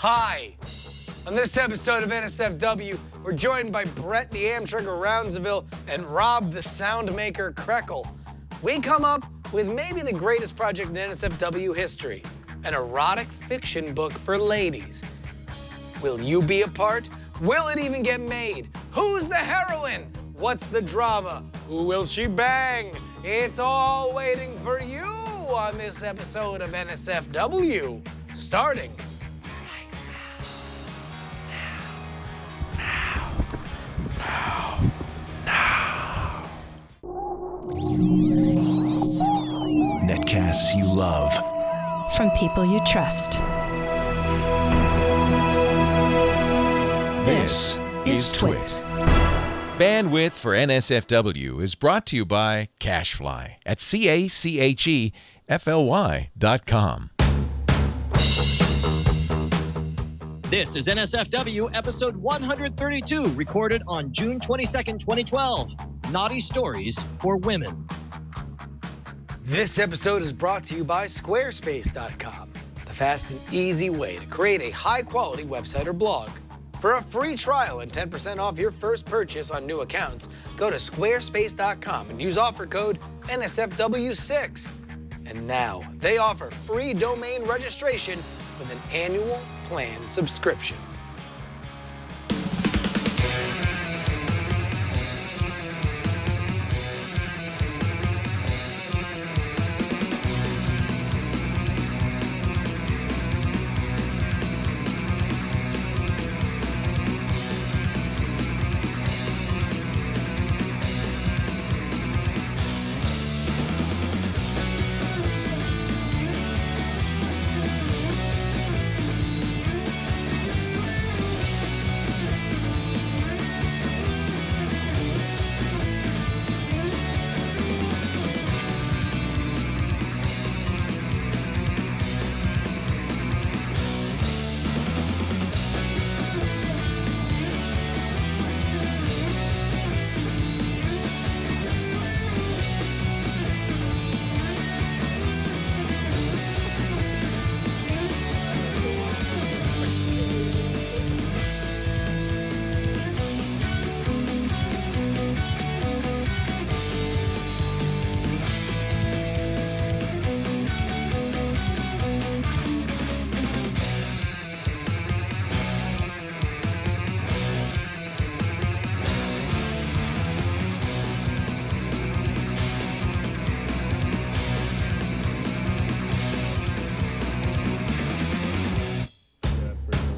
Hi. On this episode of NSFW, we're joined by Brett the Amtrigger Rounsaville and Rob the Soundmaker Krekel. We come up with maybe the greatest project in NSFW history, an erotic fiction book for ladies. Will you be a part? Will it even get made? Who's the heroine? What's the drama? Who will she bang? It's all waiting for you on this episode of NSFW, starting now. Netcasts you love. From people you trust. This is Twit. Bandwidth for NSFW is brought to you by Cashfly at CACHEFLY.com. This is NSFW episode 132, recorded on June 22nd, 2012. Naughty Stories for Women. This episode is brought to you by Squarespace.com, the fast and easy way to create a high-quality website or blog. For a free trial and 10% off your first purchase on new accounts, go to squarespace.com and use offer code NSFW6. And now, they offer free domain registration with an annual plan subscription.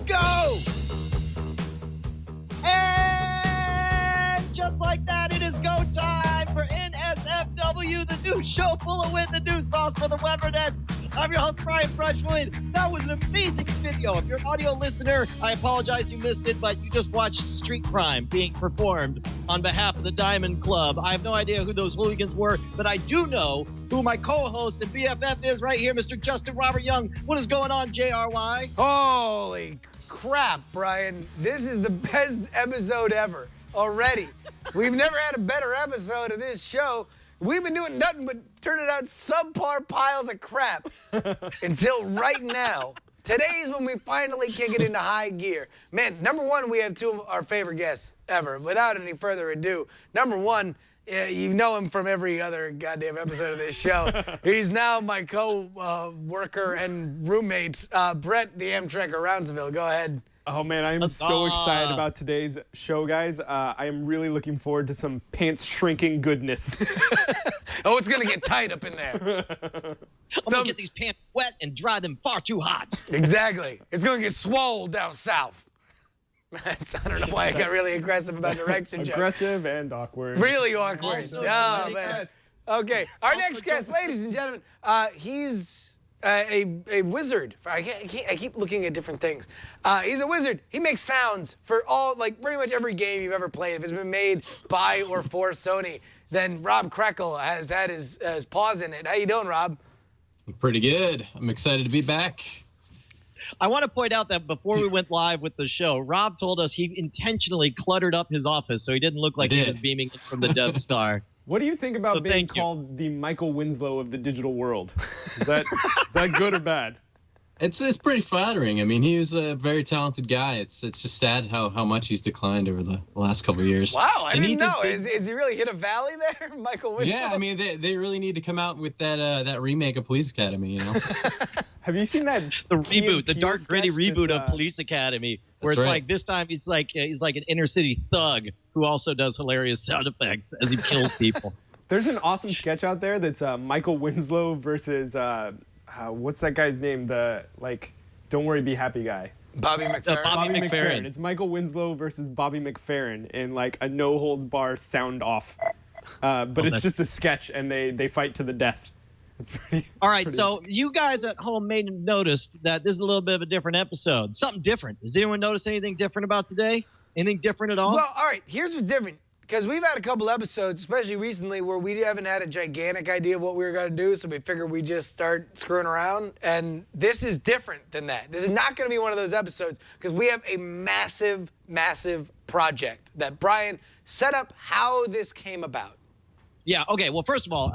Go! And just like that, it is go time for NSFW, the new show full of wit, the new sauce for the Webernettes. I'm your host, Brian Brushwood. That was an amazing video. If you're an audio listener, I apologize you missed it, but you just watched Street Crime being performed on behalf of the Diamond Club. I have no idea who those hooligans were, but I do know who my co-host and BFF is right here, Mr. Justin Robert Young. What is going on, JRY? Holy crap, Brian. This is the best episode ever already. We've never had a better episode of this show. We've been doing nothing but turning out subpar piles of crap until right now. Today's when we finally kick it into high gear. Man, number one, we have two of our favorite guests ever. Without any further ado, number one, you know him from every other goddamn episode of this show. He's now my co-worker and roommate, Brett the Amtrigger Rounsaville. Go ahead. Oh man, I am so excited about today's show, guys. I am really looking forward to some pants shrinking goodness. Oh, it's gonna get tight up in there. I'm gonna get these pants wet and dry them far too hot. Exactly. It's gonna get swole down south. I don't know why I got really aggressive about direction jokes. Aggressive and awkward. Really awkward. Also, Oh, man. Okay, our next guest, ladies and gentlemen, he's a wizard. I keep looking at different things. He's a wizard. He makes sounds for all, like, pretty much every game you've ever played. If it's been made by or for Sony, then Rob Krekel has had his paws in it. How you doing, Rob? I'm pretty good. I'm excited to be back. I want to point out that before we went live with the show, Rob told us he intentionally cluttered up his office so he didn't look like he was beaming in from the Death Star. What do you think about being called the Michael Winslow of the digital world? Is that good or bad? It's pretty flattering. I mean, he was a very talented guy. It's just sad how much he's declined over the last couple of years. Wow, I And didn't know. did- Is he really hit a valley there, Michael Winslow? Yeah, I mean, they really need to come out with that remake of Police Academy. Have you seen that The Key and reboot, the Peele dark, gritty sketch reboot that's, of Police Academy, where That's it's right. like this time he's like an inner city thug who also does hilarious sound effects as he kills people. There's an awesome sketch out there that's Michael Winslow versus what's that guy's name? The Don't Worry, Be Happy guy. Bobby McFerrin. Bobby McFerrin. It's Michael Winslow versus Bobby McFerrin in like a no holds bar sound off. But it's that's- just a sketch and they fight to the death. It's pretty. All right, so you guys at home may have noticed that this is a little bit of a different episode. Something different. Does anyone notice anything different about today? Anything different at all? Well, all right, here's what's different. Because we've had a couple episodes, especially recently, where we haven't had a gigantic idea of what we were going to do, so we figured we'd just start screwing around. And this is different than that. This is not going to be one of those episodes, because we have a massive, massive project that Brian set up how this came about. Yeah, okay. Well, first of all,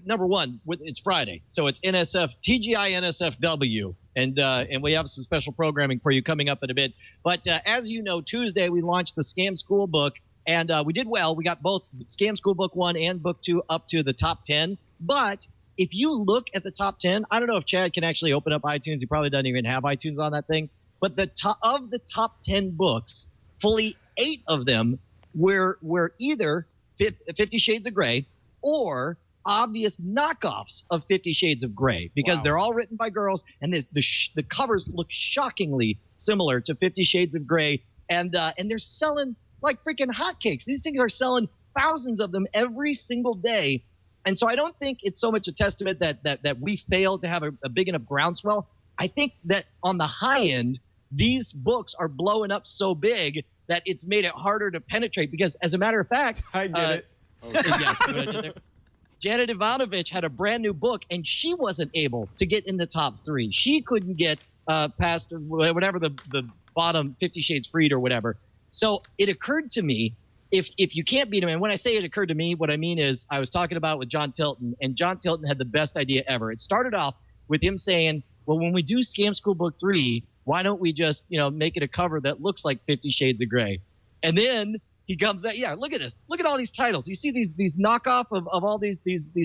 number one, it's Friday. So it's TGI NSFW. And we have some special programming for you coming up in a bit. But as you know, Tuesday we launched the Scam School book. And we did well. We got both Scam School Book 1 and Book 2 up to the top 10. But if you look at the top 10, I don't know if Chad can actually open up iTunes. He probably doesn't even have iTunes on that thing. But the top 10 books, fully 8 of them were either 50 Shades of Grey or obvious knockoffs of 50 Shades of Grey, because they're all written by girls, and the covers look shockingly similar to 50 Shades of Grey, and they're selling like freaking hotcakes. These things are selling thousands of them every single day. And so I don't think it's so much a testament that we failed to have a big enough groundswell. I think that on the high end, these books are blowing up so big that it's made it harder to penetrate, because as a matter of fact, I get it. yes, see what I did there? Janet Ivanovich had a brand new book, and she wasn't able to get in the top 3. She couldn't get past whatever the bottom 50 Shades Freed or whatever. So it occurred to me, if you can't beat him, and when I say it occurred to me, what I mean is I was talking about with John Tilton, and John Tilton had the best idea ever. It started off with him saying, well, when we do Scam School Book 3, why don't we just, make it a cover that looks like 50 Shades of Grey? And then he comes back, yeah, look at this. Look at all these titles. You see these knockoff of all these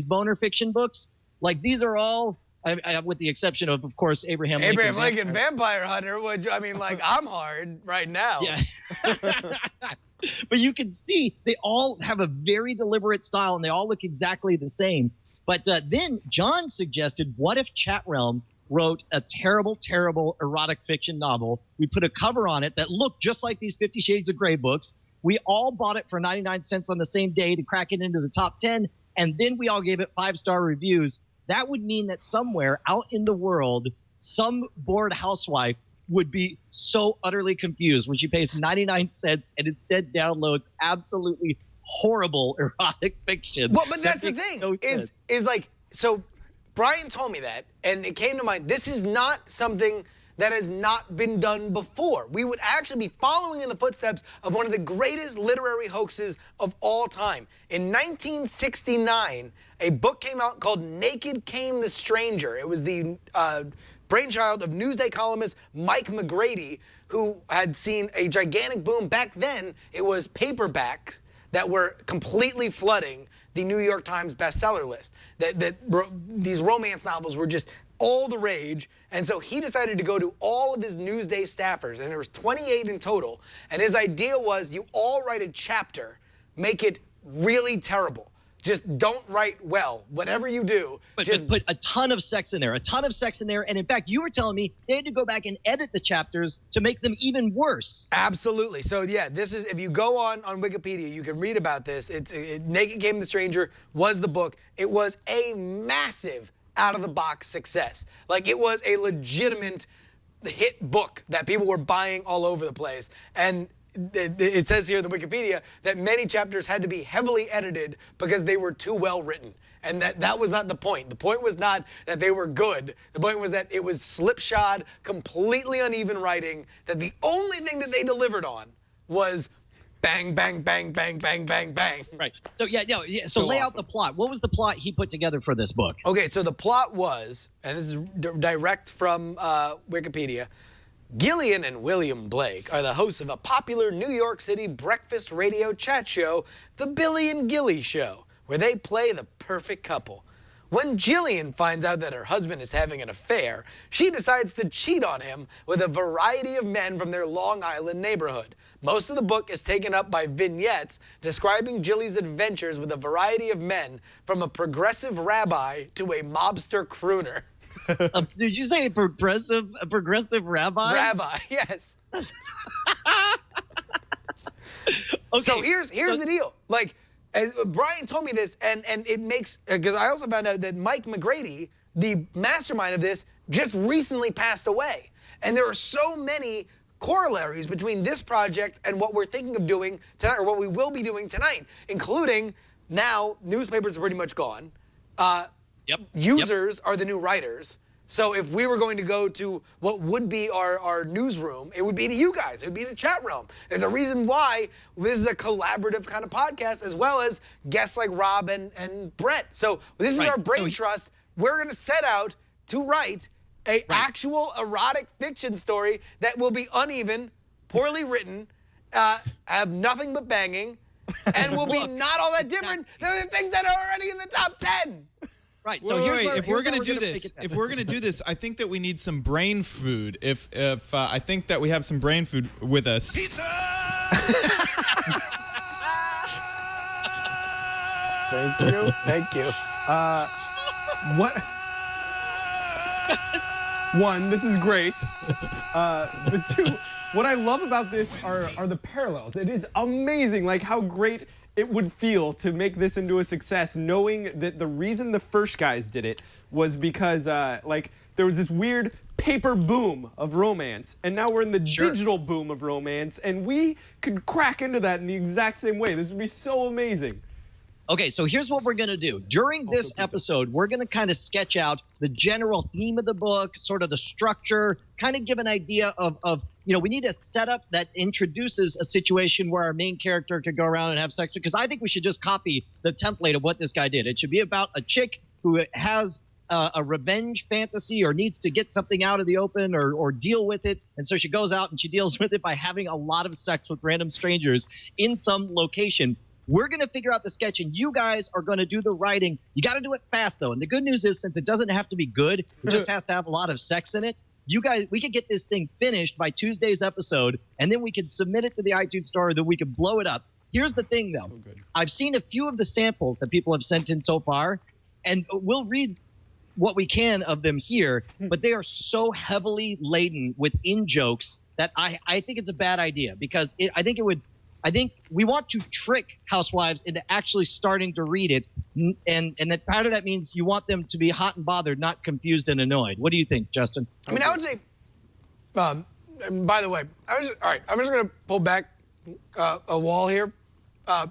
boner fiction books? Like, these are all, with the exception of course, Abraham Lincoln Vampire Hunter, which, I mean, like, I'm hard right now. Yeah. But you can see they all have a very deliberate style, and they all look exactly the same. But then John suggested, what if Chat Realm wrote a terrible, terrible erotic fiction novel? We put a cover on it that looked just like these 50 Shades of Grey books. We all bought it for 99 cents on the same day to crack it into the top 10, and then we all gave it 5-star reviews. That would mean that somewhere out in the world, some bored housewife would be so utterly confused when she pays 99 cents and instead downloads absolutely horrible erotic fiction. Well, but that's the makes thing, no sense. is like, so Brian told me that, and it came to mind, this is not something that has not been done before. We would actually be following in the footsteps of one of the greatest literary hoaxes of all time. In 1969, a book came out called Naked Came the Stranger. It was the brainchild of Newsday columnist Mike McGrady, who had seen a gigantic boom. Back then, it was paperbacks that were completely flooding the New York Times bestseller list. These romance novels were just all the rage, and so he decided to go to all of his Newsday staffers, and there was 28 in total, and his idea was, you all write a chapter, make it really terrible. Just don't write well. Whatever you do, But just put a ton of sex in there, and in fact, you were telling me they had to go back and edit the chapters to make them even worse. Absolutely. So yeah, this is, if you go on Wikipedia, you can read about this. Naked Came the Stranger was the book. It was a massive out-of-the-box success. Like, it was a legitimate hit book that people were buying all over the place. And it says here in the Wikipedia that many chapters had to be heavily edited because they were too well written. And that was not the point. The point was not that they were good. The point was that it was slipshod, completely uneven writing, that the only thing that they delivered on was bang, bang, bang, bang, bang, bang, bang. Right. So yeah. So lay out the plot. What was the plot he put together for this book? Okay, so the plot was, and this is direct from Wikipedia, Gillian and William Blake are the hosts of a popular New York City breakfast radio chat show, The Billy and Gilly Show, where they play the perfect couple. When Gillian finds out that her husband is having an affair, she decides to cheat on him with a variety of men from their Long Island neighborhood. Most of the book is taken up by vignettes describing Gilly's adventures with a variety of men, from a progressive rabbi to a mobster crooner. Did you say a progressive rabbi? Rabbi, yes. Okay. So here's the deal. Like, as Brian told me this, and it makes, because I also found out that Mike McGrady, the mastermind of this, just recently passed away. And there are so many corollaries between this project and what we're thinking of doing tonight, or what we will be doing tonight, including now newspapers are pretty much gone. Users are the new writers. So if we were going to go to what would be our newsroom, it would be to you guys. It would be the chat realm. There's a reason why this is a collaborative kind of podcast, as well as guests like Rob and Brett. So this is our brain trust. We're going to set out to write a actual erotic fiction story that will be uneven, poorly written, have nothing but banging, and will be not all that different than the things that are already in the top 10. Right. So if we're gonna do this, I think that we need some brain food. If I think that we have some brain food with us. Thank you. Thank you. What? One, this is great. But two, what I love about this are the parallels. It is amazing, like how great it would feel to make this into a success, knowing that the reason the first guys did it was because like there was this weird paper boom of romance, and now we're in the digital boom of romance, and we could crack into that in the exact same way. This would be so amazing. Okay, so here's what we're going to do. During this episode, we're going to kind of sketch out the general theme of the book, sort of the structure, kind of give an idea of we need a setup that introduces a situation where our main character could go around and have sex, because I think we should just copy the template of what this guy did. It should be about a chick who has a revenge fantasy or needs to get something out of the open or deal with it. And so she goes out and she deals with it by having a lot of sex with random strangers in some location. We're going to figure out the sketch, and you guys are going to do the writing. You got to do it fast, though. And the good news is, since it doesn't have to be good, it just has to have a lot of sex in it. You guys, we could get this thing finished by Tuesday's episode, and then we could submit it to the iTunes store, then we could blow it up. Here's the thing, though. I've seen a few of the samples that people have sent in so far, and we'll read what we can of them here, but they are so heavily laden with in-jokes that I think it's a bad idea, because I think we want to trick housewives into actually starting to read it, and that part of that means you want them to be hot and bothered, not confused and annoyed. What do you think, Justin? I mean, I would say, and by the way, all right, I'm just going to pull back a wall here. I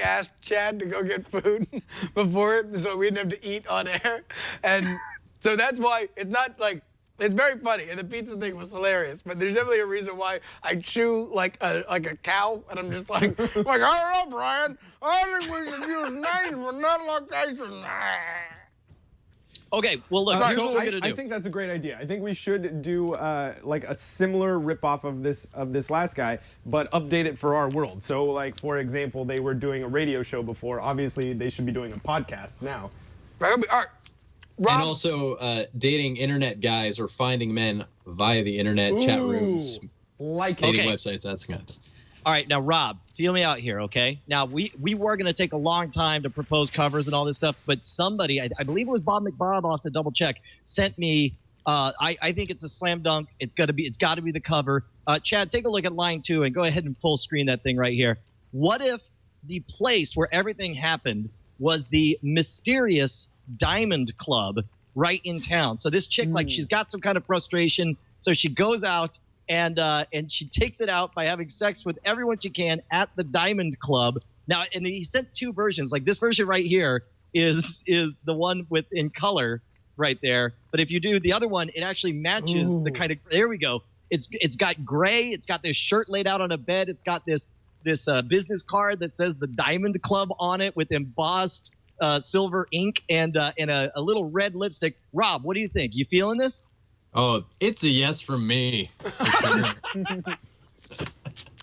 asked Chad to go get food before, so we didn't have to eat on air, and so that's why it's not like, it's very funny, and the pizza thing was hilarious. But there's definitely a reason why I chew like a cow, and I'm just like I don't know, Brian. I think we should use names, but not locations. Okay, well look, here's what we're gonna do. I think that's a great idea. I think we should do like a similar ripoff of this last guy, but update it for our world. So, like for example, they were doing a radio show before. Obviously, they should be doing a podcast now. All right. Rob? And also dating internet guys or finding men via the internet chat rooms, dating websites. That's good. All right, now Rob, feel me out here, okay? Now we were going to take a long time to propose covers and all this stuff, but somebody, I believe it was Bob McBob, I'll have to double check, sent me. I think it's a slam dunk. It's got to be the cover. Chad, take a look at line 2 and go ahead and full screen that thing right here. What if the place where everything happened was the mysterious Diamond Club right in town? So this chick, like, she's got some kind of frustration, so she goes out and she takes it out by having sex with everyone she can at the Diamond Club. Now, and he sent 2 versions. Like, this version right here is the one with in color right there. But if you do the other one, it actually matches the kind of, there we go. It's got gray. It's got this shirt laid out on a bed. It's got this business card that says the Diamond Club on it with embossed silver ink and a little red lipstick. Rob, what do you think? You feeling this? Oh, it's a yes from me.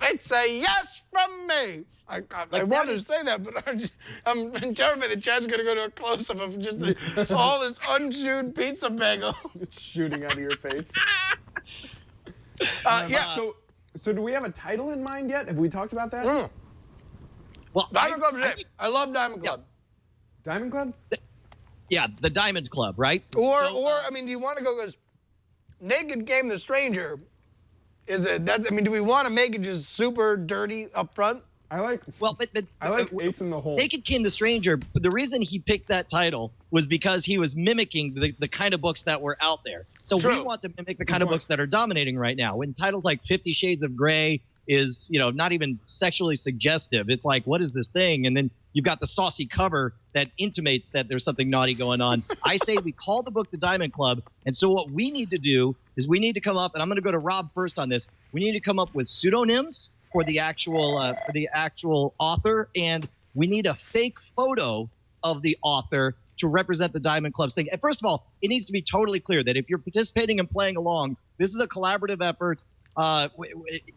It's a yes from me. I wanted to say that, but I'm terrified that Chad's going to go to a close-up of just all this unchewed pizza bagel. Shooting out of your face. So do we have a title in mind yet? Have we talked about that? Well, Diamond Club's it. I love Diamond Club. Diamond Club? Yeah, the Diamond Club, right? Or I mean, do you want to go because Naked Came the Stranger? Do we want to make it just super dirty up front? I like Ace in the Hole. Naked Came the Stranger. But the reason he picked that title was because he was mimicking the kind of books that were out there. So we want to mimic the kind of books that are dominating right now. When titles like 50 Shades of Grey is, not even sexually suggestive. It's like, what is this thing? And then you've got the saucy cover that intimates that there's something naughty going on. I say we call the book The Diamond Club. And so what we need to do is we need to come up, and I'm going to go to Rob first on this. We need to come up with pseudonyms for the actual author, and we need a fake photo of the author to represent the Diamond Club's thing. And first of all, it needs to be totally clear that if you're participating and playing along, this is a collaborative effort.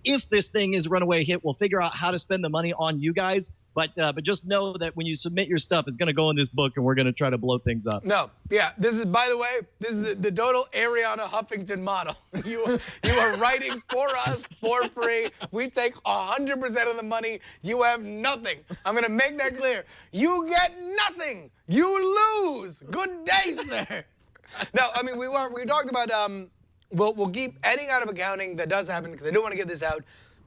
If this thing is a runaway hit, we'll figure out how to spend the money on you guys. But just know that when you submit your stuff, it's going to go in this book, and we're going to try to blow things up. No, yeah. This is, by the way, the total Ariana Huffington model. You are writing for us for free. We take 100% of the money. You have nothing. I'm going to make that clear. You get nothing. You lose. Good day, sir. No, I mean, we talked about we'll keep anything out of accounting that does happen, because I don't want to get this out.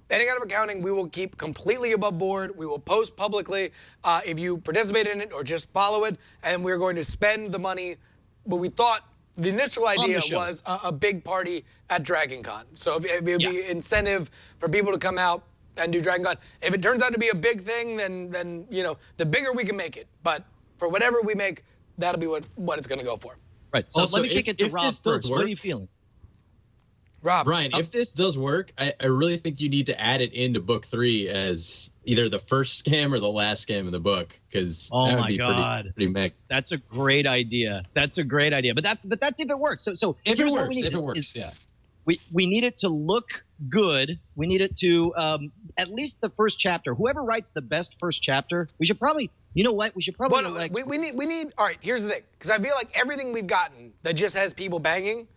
Anything out of accounting, we will keep completely above board. We will post publicly if you participate in it or just follow it. And we're going to spend the money. But we thought the initial idea was a big party at Dragon Con. So it would be incentive for people to come out and do Dragon Con. If it turns out to be a big thing, then the bigger we can make it. But for whatever we make, that'll be what it's going to go for. Right. So Also, let me kick it to Rob first. What are you feeling? Rob. Brian, if this does work, I really think you need to add it into book 3 as either the first scam or the last scam in the book, because that would be pretty mech. That's a great idea. But that's if it works. So if here's it what we works, need. Yeah. We need it to look good. We need it to at least the first chapter. Whoever writes the best first chapter, we should probably. You know what? We should probably we need. All right. Here's the thing, because I feel like everything we've gotten that just has people banging.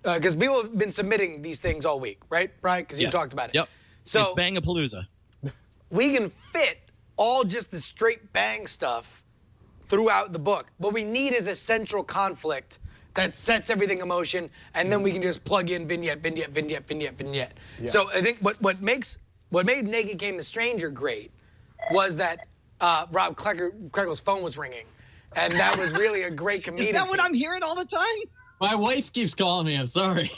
Because people have been submitting these things all week, right, Brian? Because you talked about it. Yep. So it's Bang-a-Palooza. We can fit all just the straight bang stuff throughout the book. What we need is a central conflict that sets everything in motion, and then we can just plug in vignette. Yeah. So I think what made Naked Came the Stranger great was that Rob Kregel's phone was ringing, and that was really a great comedic. Is that what I'm hearing all the time? My wife keeps calling me. I'm sorry.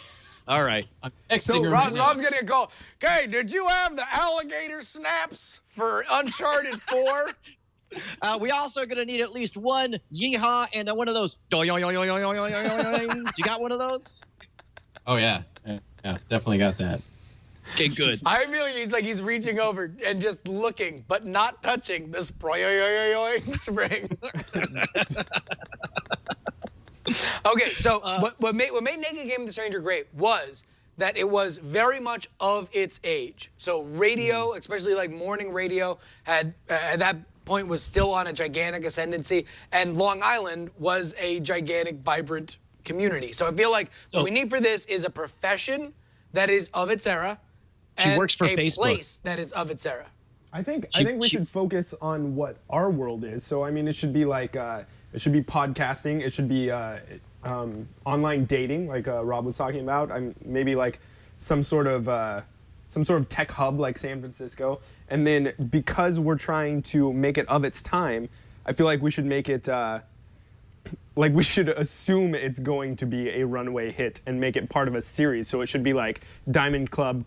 All right. I'm texting So her Rob's getting a call. Okay, did you have the alligator snaps for Uncharted 4? We also going to need at least one yeehaw and one of those. You got one of those? Oh, yeah. Yeah, definitely got that. Okay, good. I feel like he's reaching over and just looking, but not touching the spring. Okay, so what made Naked Came the Stranger great was that it was very much of its age. So radio, especially like morning radio, had at that point was still on a gigantic ascendancy, and Long Island was a gigantic, vibrant community. So I feel like what we need for this is a profession that is of its era, and works for a Facebook. place that is of its era. I think we should focus on what our world is. So I mean, it should be like it should be podcasting. It should be online dating, like Rob was talking about. Maybe like some sort of tech hub like San Francisco. And then because we're trying to make it of its time, I feel like we should make it like we should assume it's going to be a runaway hit and make it part of a series. So it should be like Diamond Club :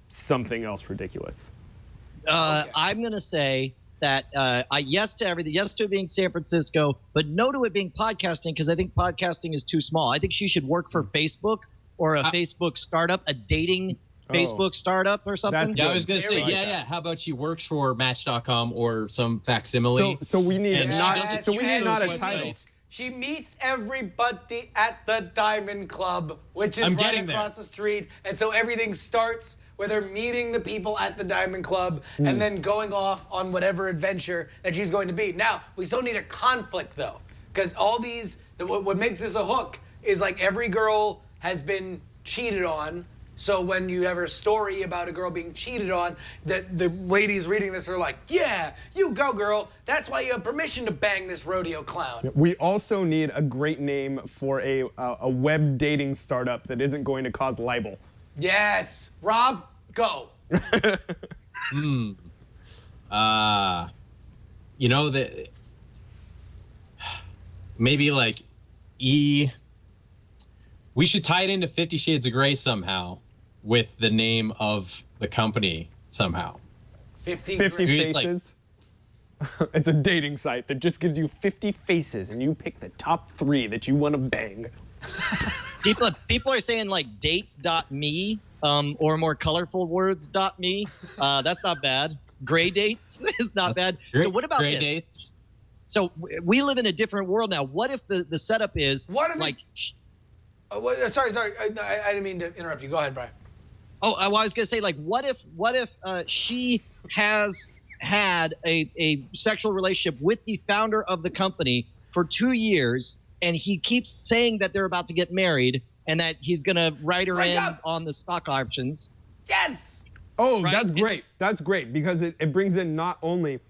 something else ridiculous. Okay. I'm going to say that yes to everything, yes to it being San Francisco, but no to it being podcasting, because I think podcasting is too small. I think she should work for Facebook or a Facebook startup, a dating Facebook startup or something. That's Yeah, I good. was gonna say, yeah. How about she works for Match.com or some facsimile? So we need And she not. doesn't So we choose need not those a title. websites. She meets everybody at the Diamond Club, which is I'm right getting there. across the street. And so everything starts with her meeting the people at the Diamond Club and then going off on whatever adventure that she's going to be. Now, we still need a conflict, though, because all these, what makes this a hook is like every girl has been cheated on. So when you have a story about a girl being cheated on, the ladies reading this are like, yeah, you go, girl. That's why you have permission to bang this rodeo clown. We also need a great name for a web dating startup that isn't going to cause libel. Yes. Rob, go. You know that maybe like we should tie it into 50 Shades of Grey somehow with the name of the company somehow. 50 50 It's like- faces. It's a dating site that just gives you 50 faces, and you pick the top 3 that you want to bang. People are saying like date.me or more colorful words.me. That's not bad. Gray dates is not bad. So what about Gray this? dates? So we live in a different world now. What if the setup is What if like? sorry. I didn't mean to interrupt you. Go ahead, Brian. Oh, I was gonna say like, what if she has had a sexual relationship with the founder of the company for 2 years, and he keeps saying that they're about to get married and that he's gonna write her in on the stock options. Yes. Oh, Right? that's great. That's great because it brings in not only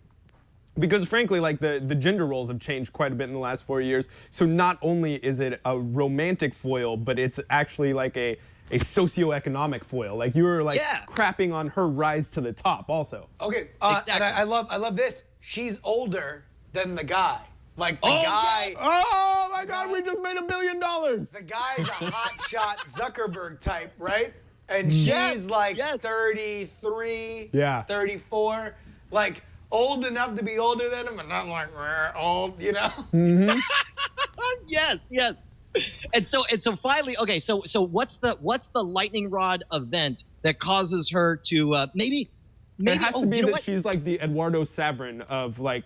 because frankly, like the gender roles have changed quite a bit in the last 4 years. So not only is it a romantic foil, but it's actually like a socioeconomic foil. Like you were like crapping on her rise to the top also. Okay. Exactly. And I love this. She's older than the guy. Like the guy. Oh my God, we just made $1 billion. The guy's a hotshot Zuckerberg type, right? And she's like 33, 34, like old enough to be older than him, but not like old, you know? Yes. And so finally, okay. So what's the lightning rod event that causes her to maybe? It has to be that she's like the Eduardo Saverin of like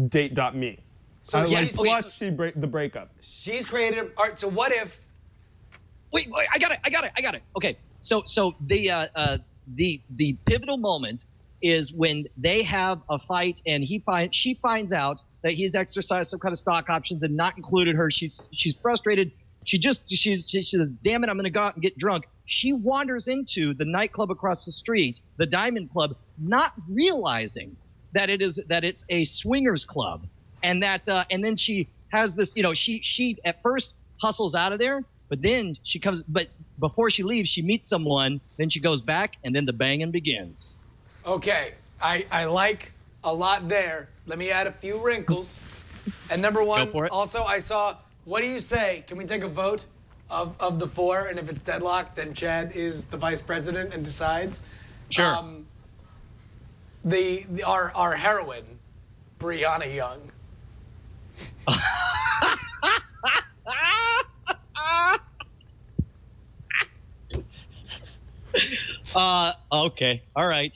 date.me. So plus the breakup. She's creative. All right. So what if? Wait, I got it. Okay, so the pivotal moment is when they have a fight and she finds out that he's exercised some kind of stock options and not included her. She's frustrated. She says, "Damn it, I'm gonna go out and get drunk." She wanders into the nightclub across the street, the Diamond Club, not realizing that it's a swingers club, and then she has this. She at first hustles out of there. But then she comes, but before she leaves, she meets someone, then she goes back, and then the banging begins. Okay, I like a lot there. Let me add a few wrinkles. And number one, also I saw, what do you say? Can we take a vote of the 4? And if it's deadlocked, then Chad is the vice president and decides. Sure. Our heroine, Brianna Young. Okay, all right.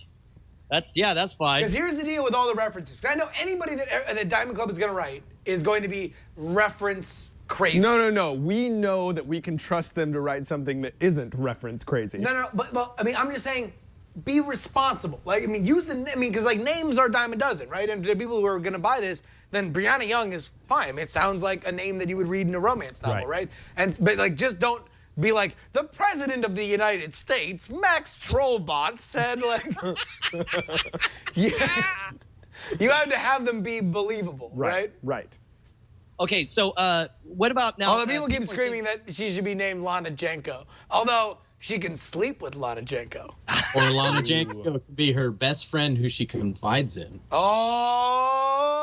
That's fine. Because here's the deal with all the references. I know anybody that Diamond Club is going to write is going to be reference crazy. No. We know that we can trust them to write something that isn't reference crazy. No. But I mean, I'm just saying, be responsible. Like, I mean, because like names are a dime a dozen, right? And to people who are going to buy this, then Brianna Young is fine. I mean, it sounds like a name that you would read in a romance novel, right? But like, just don't be like, the President of the United States, Max Trollbot, said like, yeah. You have to have them be believable, right? Right. Okay, so what about now? Although people keep screaming that she should be named Lana Jenko. Although she can sleep with Lana Jenko. Or Lana Jenko could be her best friend who she confides in. Oh,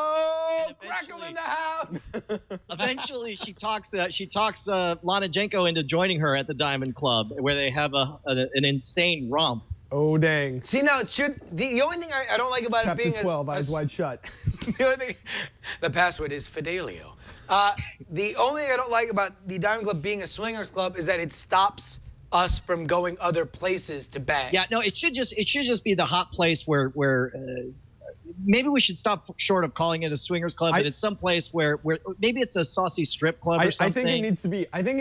crackle in the house. Eventually, she talks Lana Jenko into joining her at the Diamond Club, where they have an insane romp. Oh, dang. See, now, the only thing I don't like about Chapter it being 12, Eyes Wide Shut. The only thing, the password is Fidelio. The only thing I don't like about the Diamond Club being a swingers club is that it stops us from going other places to bang. Yeah, no, it should just be the hot place where maybe we should stop short of calling it a swingers club, but it's some place where maybe it's a saucy strip club or something. I think it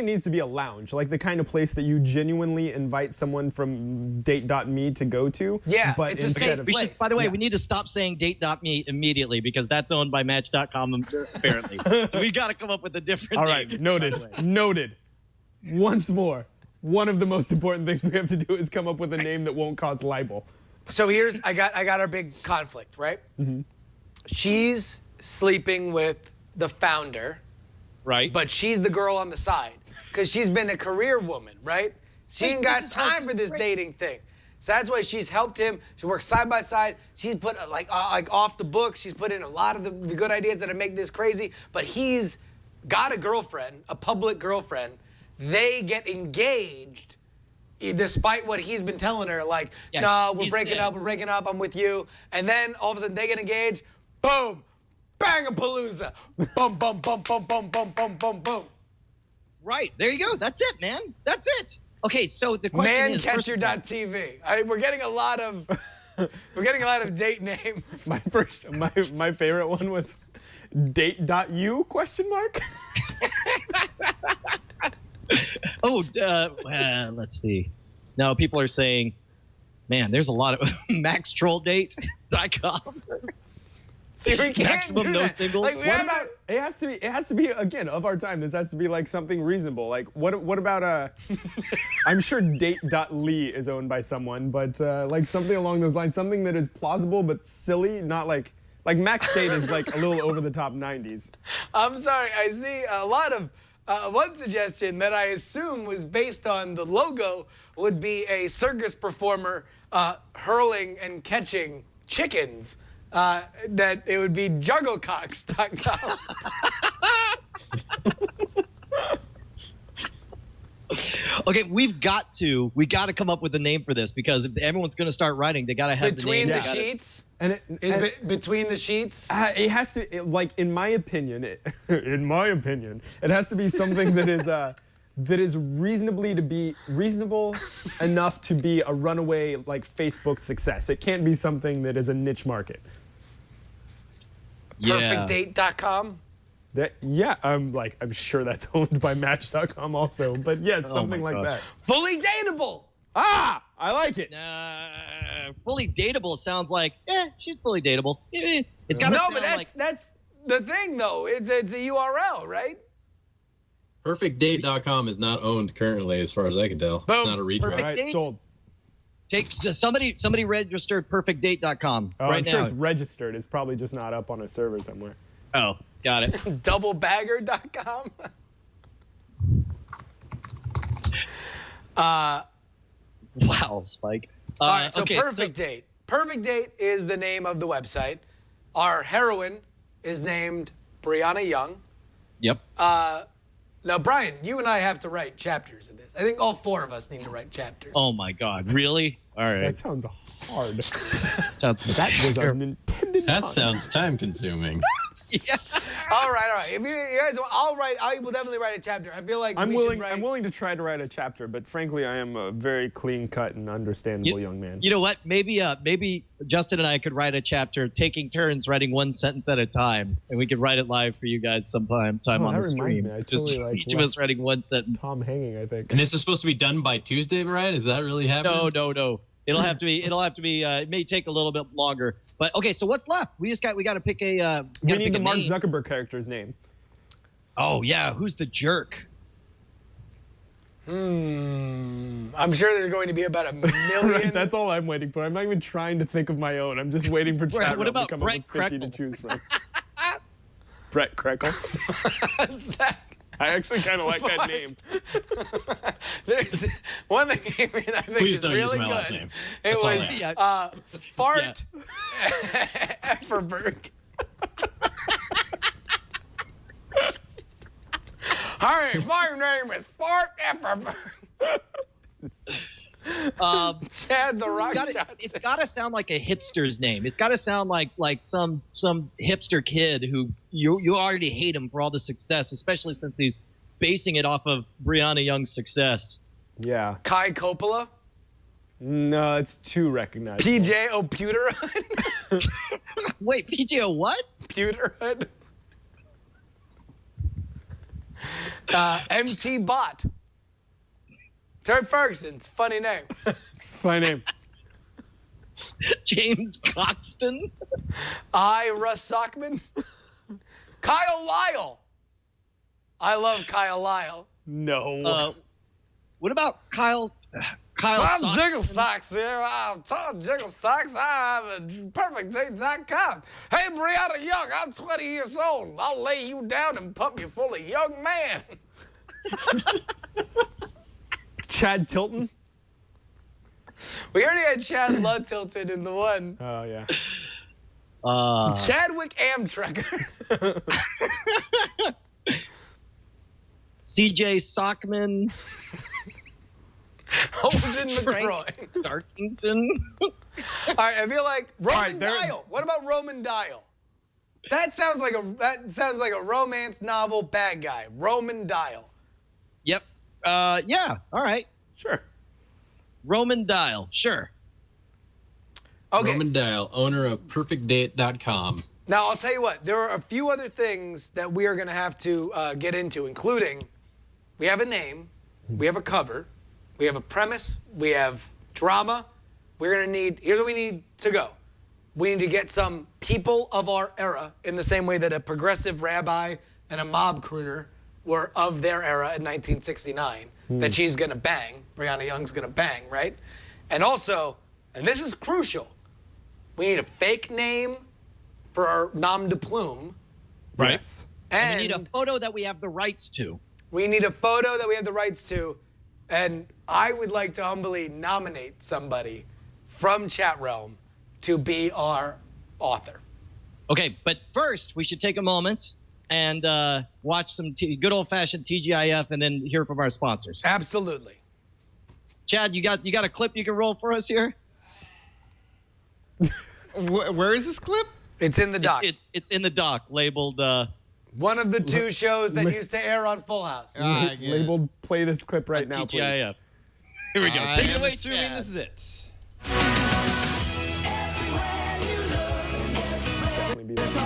needs to be a lounge, like the kind of place that you genuinely invite someone from date.me to go to. Yeah, but it's a safe place. By the way, we need to stop saying date.me immediately because that's owned by Match.com apparently. So we got to come up with a different All name. right, noted. Once more, one of the most important things we have to do is come up with a name that won't cause libel. So I got our big conflict, right? Mm-hmm. She's sleeping with the founder, Right. but she's the girl on the side because she's been a career woman, right? She ain't got time for this dating thing. So that's why she's helped him. She works side by side. She's put like off the books. She's put in a lot of the good ideas that make this crazy. But he's got a girlfriend, a public girlfriend. They get engaged. Despite what he's been telling her, like, no, we're breaking up, I'm with you. And then all of a sudden they get engaged, boom, bang-a-palooza, boom, boom, boom, boom, boom, boom, boom, boom, boom. Right, there you go. That's it, man. That's it. Okay, so the question is... Mancatcher.tv. We're getting a lot of date names. My favorite one was date.u question mark. Let's see. No, people are saying, man, there's a lot of maxtrolldate.com. See, we can't Maximum do no that. singles. Like, It has to be again of our time. This has to be like something reasonable. Like what about I'm sure date.ly is owned by someone, but like something along those lines, something that is plausible but silly, not like Max Date is like a little over the top 90s. I'm sorry, I see a lot of one suggestion that I assume was based on the logo would be a circus performer hurling and catching chickens. That it would be jugglecocks.com. Okay, we got to come up with a name for this because if everyone's going to start writing, they got to have Between the name. the sheets? And Between the sheets? it has to like in my opinion, it has to be something that is reasonable enough to be a runaway like Facebook success. It can't be something that is a niche market. Perfectdate.com? I'm sure that's owned by Match.com also, but yeah, something like that. Fully dateable. I like it. Fully dateable sounds like, she's fully dateable. It's got to sound like... that's the thing though. It's a URL, right? Perfectdate.com is not owned currently, as far as I can tell. Boom. It's not a redraft. Perfect All right, Date? sold. Somebody registered perfectdate.com Oh, right I'm now. sure it's registered. It's probably just not up on a server somewhere. Oh, got it. Doublebagger.com? Wow, Spike. All right, so okay, Perfect Date. Perfect Date is the name of the website. Our heroine is named Brianna Young. Yep. Now, Brian, you and I have to write chapters of this. I think all four of us need to write chapters. Oh my God, really? All right. That sounds hard. That was unintended. That sounds time consuming. Yeah. All right. If you guys, I will definitely write a chapter. I feel like I'm we willing. should write... I'm willing to try to write a chapter, but frankly, I am a very clean-cut and understandable young man. You know what? Maybe Justin and I could write a chapter, taking turns writing one sentence at a time, and we could write it live for you guys sometime on the stream. I Just totally each of us writing one sentence. Tom hanging, I think. And this is supposed to be done by Tuesday, Brian? Is that really happening? No. It'll have to be. It may take a little bit longer. But okay, so what's left? We got to pick a. We need the Mark Zuckerberg character's name. Oh yeah, who's the jerk? I'm sure there's going to be about 1 million. Right, that's all I'm waiting for. I'm not even trying to think of my own. I'm just waiting for chat What room about to come Brett up with 50 to Kreckle? choose from. Brett Kreckle. Zach. I actually kind of like that name. There's one thing I think Please is don't really use my last good. name. It That's all I was Fart Efferberg. Hi, my name is Fart Efferberg. Chad the Rock Johnson. It's got to sound like a hipster's name. It's got to sound like some hipster kid who you already hate him for all the success, especially since he's basing it off of Brianna Young's success. Yeah. Kai Coppola. No, it's too recognizable. PJ O'Puterhood. Wait, PJ, what? Pewterhood. MT Bot. Turd Ferguson's funny name. It's a funny name. James Coxton. Russ Sockman. Kyle Lyle. I love Kyle Lyle. No. What about Kyle Tom Sock- Jiggle Socks here. I'm Tom Jiggle Socks. I have a perfectdate.com. Hey, Brianna Young, I'm 20 years old. I'll lay you down and pump you full of young man. Chad Tilton. We already had Chad Lud Tilted in the one. Oh, yeah. Chadwick Amtrekker. CJ Sockman. Holden Frank McCroy. Darkington. All right, I feel like Roman right, there- Dial. What about Roman Dial? That sounds like a romance novel bad guy. Roman Dial. Yep. Yeah. All right. Sure. Roman Dial. Sure. Okay. Roman Dial, owner of perfectdate.com. Now, I'll tell you what. There are a few other things that we are going to have to get into, including we have a name, we have a cover, we have a premise, we have drama. We're going to need, here's what we need to go. We need to get some people of our era in the same way that a progressive rabbi and a mob crooner were of their era in 1969 that she's going to bang, Brianna Young's going to bang, right? And also, and this is crucial, we need a fake name for our nom de plume. Right. Yes. And we need a photo that we have the rights to. We need a photo that we have the rights to. And I would like to humbly nominate somebody from Chat Realm to be our author. Okay, but first we should take a moment and watch some good old-fashioned TGIF and then hear from our sponsors. Absolutely. Chad, you got a clip you can roll for us here? Where is this clip? It's in the doc. It's in the doc labeled One of the two shows that used to air on Full House. I get it. Labeled play this clip right now, please. TGIF. Here we go. I Take it am away, assuming Chad. this is it. Definitely be this.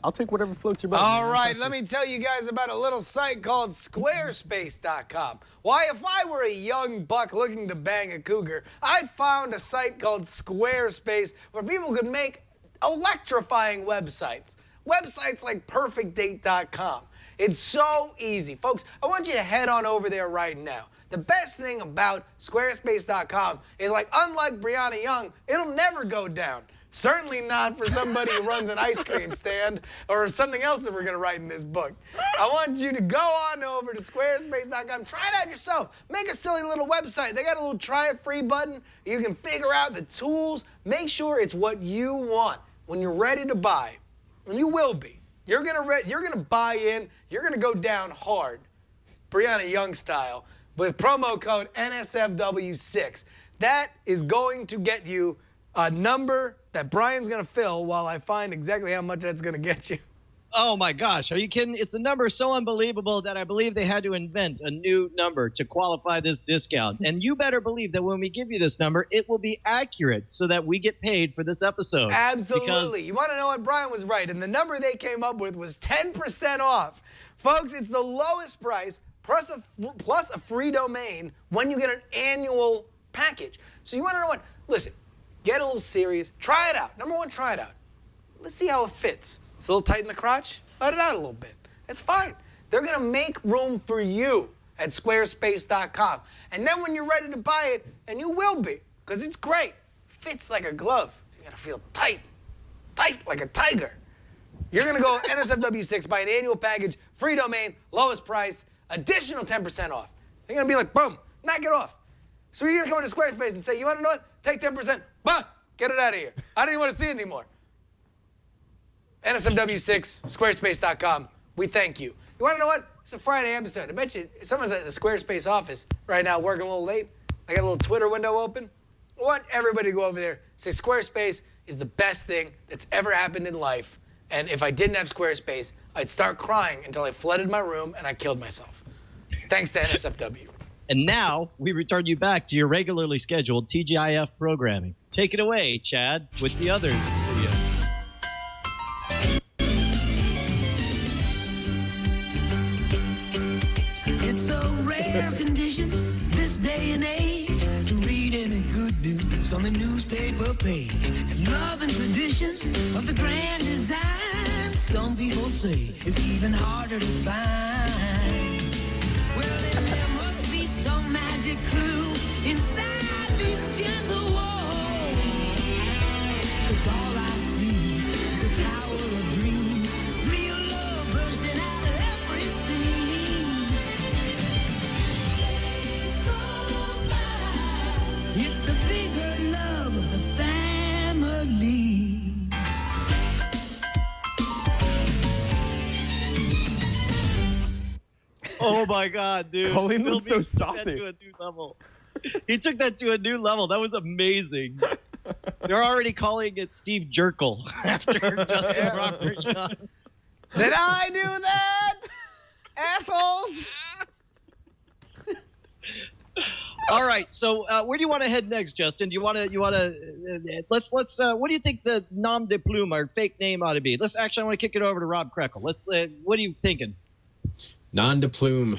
I'll take whatever floats your boat. All right, let me tell you guys about a little site called Squarespace.com. Why, if I were a young buck looking to bang a cougar, I'd found a site called Squarespace where people could make electrifying websites. Websites like perfectdate.com. It's so easy. Folks, I want you to head on over there right now. The best thing about Squarespace.com is, like, unlike Brianna Young, it'll never go down. Certainly not for somebody who runs an ice cream stand or something else that we're going to write in this book. I want you to go on over to squarespace.com. Try it out yourself. Make a silly little website. They got a little try it free button. You can figure out the tools. Make sure it's what you want. When you're ready to buy, and you will be, you're going to buy in. You're going to go down hard, Brianna Young style, with promo code NSFW6. That is going to get you a number that Brian's going to fill while I find exactly how much that's going to get you. Oh my gosh, are you kidding? It's a number so unbelievable that I believe they had to invent a new number to qualify this discount. And you better believe that when we give you this number, it will be accurate so that we get paid for this episode. Absolutely. You want to know what? Brian was right. And the number they came up with was 10% off. Folks, it's the lowest price plus a free domain when you get an annual package. So you want to know what? Listen, get a little serious. Try it out. Number one, try it out. Let's see how it fits. It's a little tight in the crotch. Let it out a little bit. It's fine. They're going to make room for you at squarespace.com. And then when you're ready to buy it, and you will be, because it's great, fits like a glove. You got to feel tight like a tiger. You're going to go NSFW6, buy an annual package, free domain, lowest price, additional 10% off. They're going to be like, boom, knock it off. So you're going to come into Squarespace and say, you want to know what? Take 10%. Bah, get it out of here. I don't even want to see it anymore. NSFW6, Squarespace.com. We thank you. You want to know what? It's a Friday episode. I bet you someone's at the Squarespace office right now working a little late. I got a little Twitter window open. I want everybody to go over there, say Squarespace is the best thing that's ever happened in life. And if I didn't have Squarespace, I'd start crying until I flooded my room and I killed myself. Thanks to NSFW. And now we return you back to your regularly scheduled TGIF programming. Take it away, Chad, with the other video. It's a rare condition this day and age to read any good news on the newspaper page. And love and tradition of the grand design, some people say, is even harder to find. Well, then there must be some magic clue inside these gentle walls. 'Cause all I see is a tower of dreams, real love bursting out of every scene. Days go by. It's the bigger love of the family. Oh my God, dude! Colleen Bill looks so Meeks took that saucy. to a new level. He took that to a new level. That was amazing. They're already calling it Steve Jerkel after Justin Robert Young. Did I do that? Assholes! All right, so where do you want to head next, Justin? Do you want to let's what do you think the nom de plume or fake name ought to be? I want to kick it over to Rob Krekel. What are you thinking? Non de plume.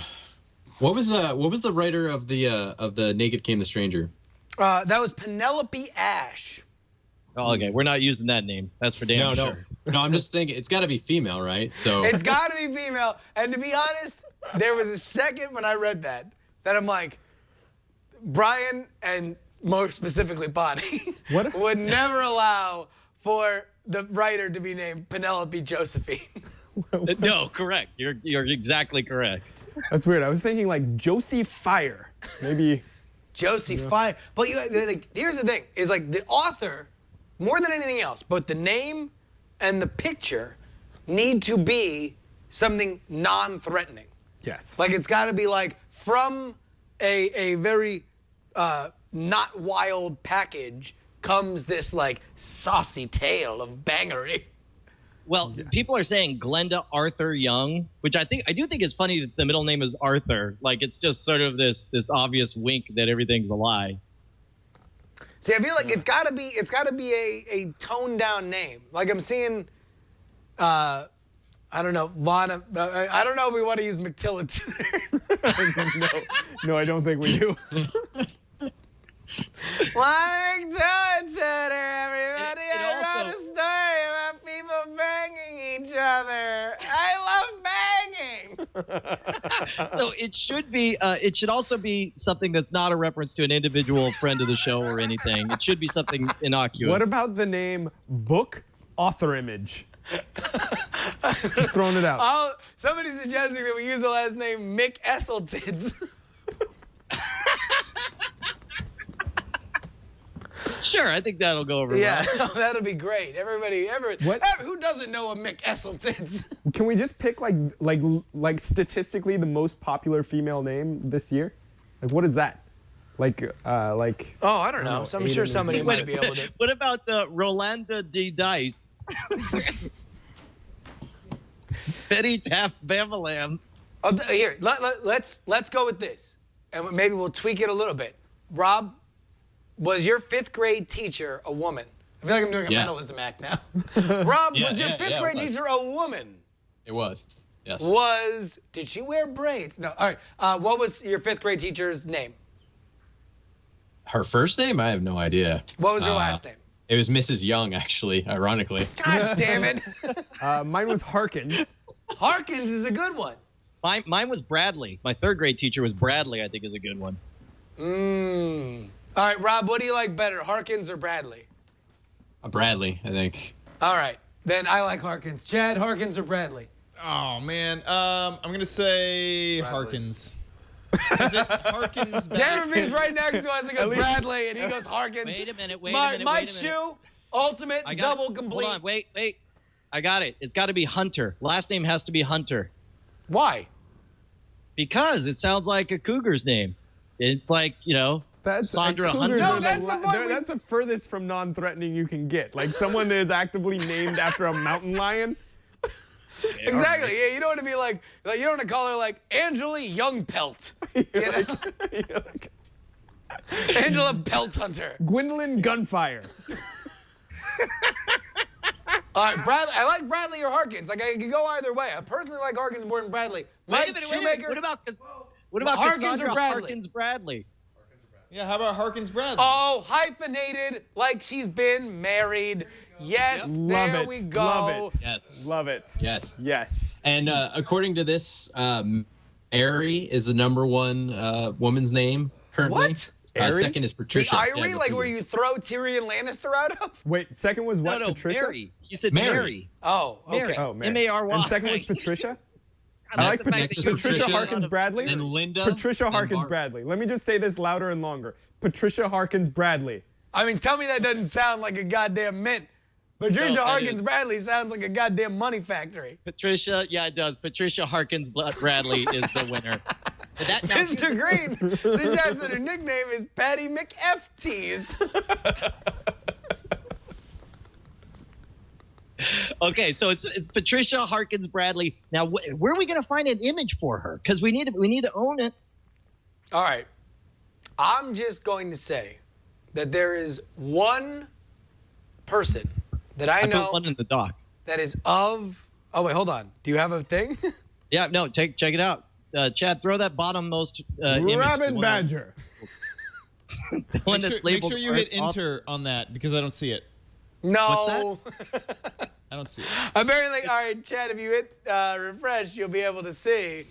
What was the writer of the Naked Came the Stranger? That was Penelope Ash. Oh, okay, we're not using that name. That's for damn sure. No, I'm just thinking it's got to be female, right? So It's got to be female. And to be honest, there was a second when I read that I'm like, Brian and more specifically Bonnie What? would never allow for the writer to be named Penelope Josephine. No, correct. You're exactly correct. That's weird. I was thinking like Josie Fire. Maybe. Josie Fire. But here's the thing: is like the author, more than anything else, both the name and the picture need to be something non-threatening. Yes. Like it's got to be like from a very not wild package comes this like saucy tale of bangery. Well, people are saying Glenda Arthur Young, which I do think is funny that the middle name is Arthur. Like it's just sort of this obvious wink that everything's a lie. See, I feel like it's got to be a toned down name. Like I'm seeing, I don't know, Lana. I don't know if we want to use McTilla today. No, I don't think we do. Lana McTilla, everybody. It I also- wrote a story about people banging each other. I love banging. So it should be. It should also be something that's not a reference to an individual friend of the show or anything. It should be something innocuous. What about the name Book Author Image? Just throwing it out. Oh, somebody's suggesting that we use the last name Mick Esseltons. Sure, I think that'll go over Yeah, well. that'll be great. Everybody, What? who doesn't know a Mick Esseltons? Can we just pick like statistically the most popular female name this year? Like what is that? Like Oh, I don't know. So I'm sure somebody might be able to. What about Rolanda D. Dice? Betty Taft Bevelam. Oh, here, let's go with this, and maybe we'll tweak it a little bit. Rob, was your 5th grade teacher a woman? I feel like I'm doing a mentalism act now. Rob, was your 5th grade teacher a woman? it was. Yes. Did she wear braids? No. All right. What was your 5th grade teacher's name? Her first name? I have no idea. What was her last name? It was Mrs. Young, actually, ironically. God damn it. mine was Harkins. Harkins is a good one. Mine was Bradley. My 3rd grade teacher was Bradley. I think is a good one. All right, Rob, what do you like better, Harkins or Bradley? Bradley, I think. All right. Then I like Harkins. Chad, Harkins, or Bradley? Oh man, I'm gonna say Harkins. Is it Harkins? Cameron B's right next to us and goes Bradley, and he goes Harkins. Wait a minute. Mike Shue, ultimate double complete. Hold on. Wait. I got it. It's got to be Hunter. Last name has to be Hunter. Why? Because it sounds like a cougar's name. It's like, That's Sandra cougars Hunter. are No, that's the one that's the furthest from non-threatening you can get. Like someone is actively named after a mountain lion. Exactly. Yeah, you don't want to be like you don't want to call her like Angela Youngpelt. You know? Angela Pelt Hunter. Gwendolyn Gunfire. All right, Bradley. I like Bradley or Harkins. Like I could go either way. I personally like Harkins more than Bradley. Wait a minute. Shoemaker. What about Harkins Cassandra or Bradley? Harkins Bradley? Yeah, how about Harkins Bradley? Oh, hyphenated, like she's been married. Yes, Love there it. we go. Love it. Yes. Love it. Yes. Yes. And according to this, Ari is the #1 woman's name currently. What? Ari? Second is The Patricia. Irie, Yeah, like where you throw Tyrion Lannister out of? Wait, second was what? No, Patricia? Mary. You said Mary. Mary. Oh, okay. Mary. Oh, Mary. M-A-R-Y. And second was Patricia? I I like the fact Next that is you- Patricia Harkins Bradley. And Linda. Patricia and Harkins Barbara. Bradley. Let me just say this louder and longer. Patricia Harkins Bradley. I mean, tell me that doesn't sound like a goddamn mint. Patricia No, it Harkins is. Bradley sounds like a goddamn money factory. Patricia, yeah, it does. Patricia Harkins Bradley is the winner. Now, Mr. Green suggests that her nickname is Patty McFTs. Okay, so it's Patricia Harkins Bradley. Now, where are we going to find an image for her? Because we need to own it. All right. I'm just going to say that there is one person that I I know put one in the dock. that is of. Oh, wait, hold on. Do you have a thing? Yeah, no, check it out. Chad, throw that bottommost image. Rabbit the one Badger. the one that's Make sure labeled you hit off. enter on that because I don't see it. No. I don't see it. Apparently, all right, Chad, if you hit refresh, you'll be able to see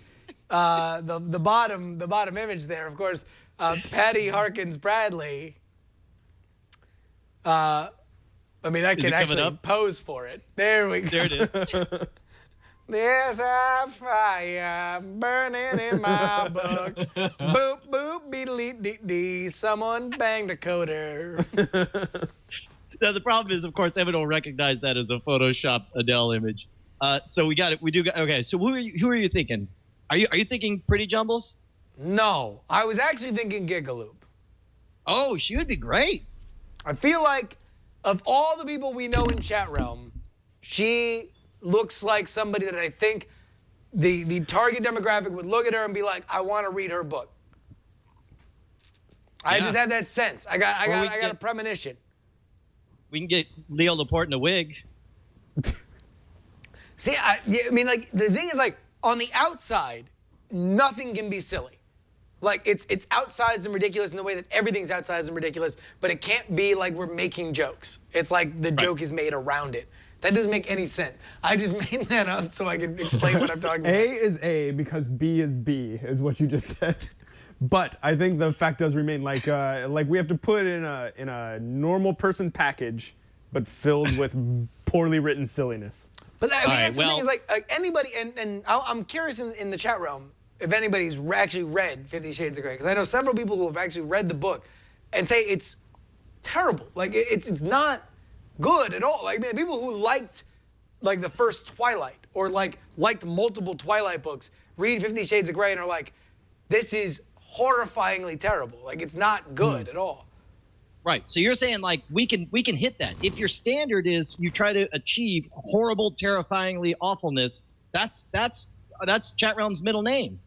the bottom image there. Of course, Patty Harkins Bradley. I mean, I Is can it coming actually up? pose for it. There we go. There it is. There's a fire burning in my book. Boop, boop, beedly dee dee. Someone banged a coder. Now, the problem is, of course, Evan will recognize that as a Photoshop Adele image. So we got it. We do got. Okay, so who are you thinking? Are you thinking Pretty Jumbles? No, I was actually thinking Gigaloop. Oh, she would be great. I feel like of all the people we know in chat realm, she looks like somebody that I think the target demographic would look at her and be like, I want to read her book. I Yeah. just have that sense. I got a premonition. We can get Leo Laporte in a wig. See, I mean, like, the thing is, like, on the outside, nothing can be silly. Like, it's outsized and ridiculous in the way that everything's outsized and ridiculous, but it can't be like we're making jokes. It's like the joke is made around it. That doesn't make any sense. I just made that up so I can explain what I'm talking about. A is A because B is B, is what you just said. But I think the fact does remain, like we have to put it in a normal person package, but filled with poorly written silliness. But I mean, All right, that's the thing well- is, like anybody, and I'm curious in the chat realm if anybody's actually read 50 Shades of Grey, because I know several people who have actually read the book and say it's terrible. Like, it's not good at all. Like, people who liked, like, the first Twilight or, like, liked multiple Twilight books read 50 Shades of Grey and are like, this is horrifyingly terrible. Like, it's not good at all. Right. So you're saying like we can hit that. If your standard is you try to achieve horrible, terrifyingly awfulness, that's Chat Realm's middle name.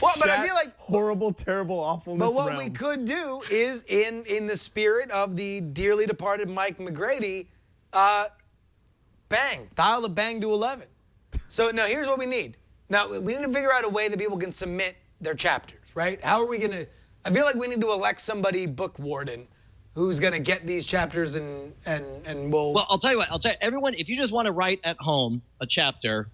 Well, but I Chat, feel like horrible, terrible, awfulness. But what realm. we could do is, in the spirit of the dearly departed Mike McGrady, bang, dial the bang to 11. So now here's what we need. Now we need to figure out a way that people can submit their chapters, right? How are we gonna? I feel like we need to elect somebody book warden who's gonna get these chapters and we'll. Well, I'll tell you what. Everyone, if you just want to write at home a chapter,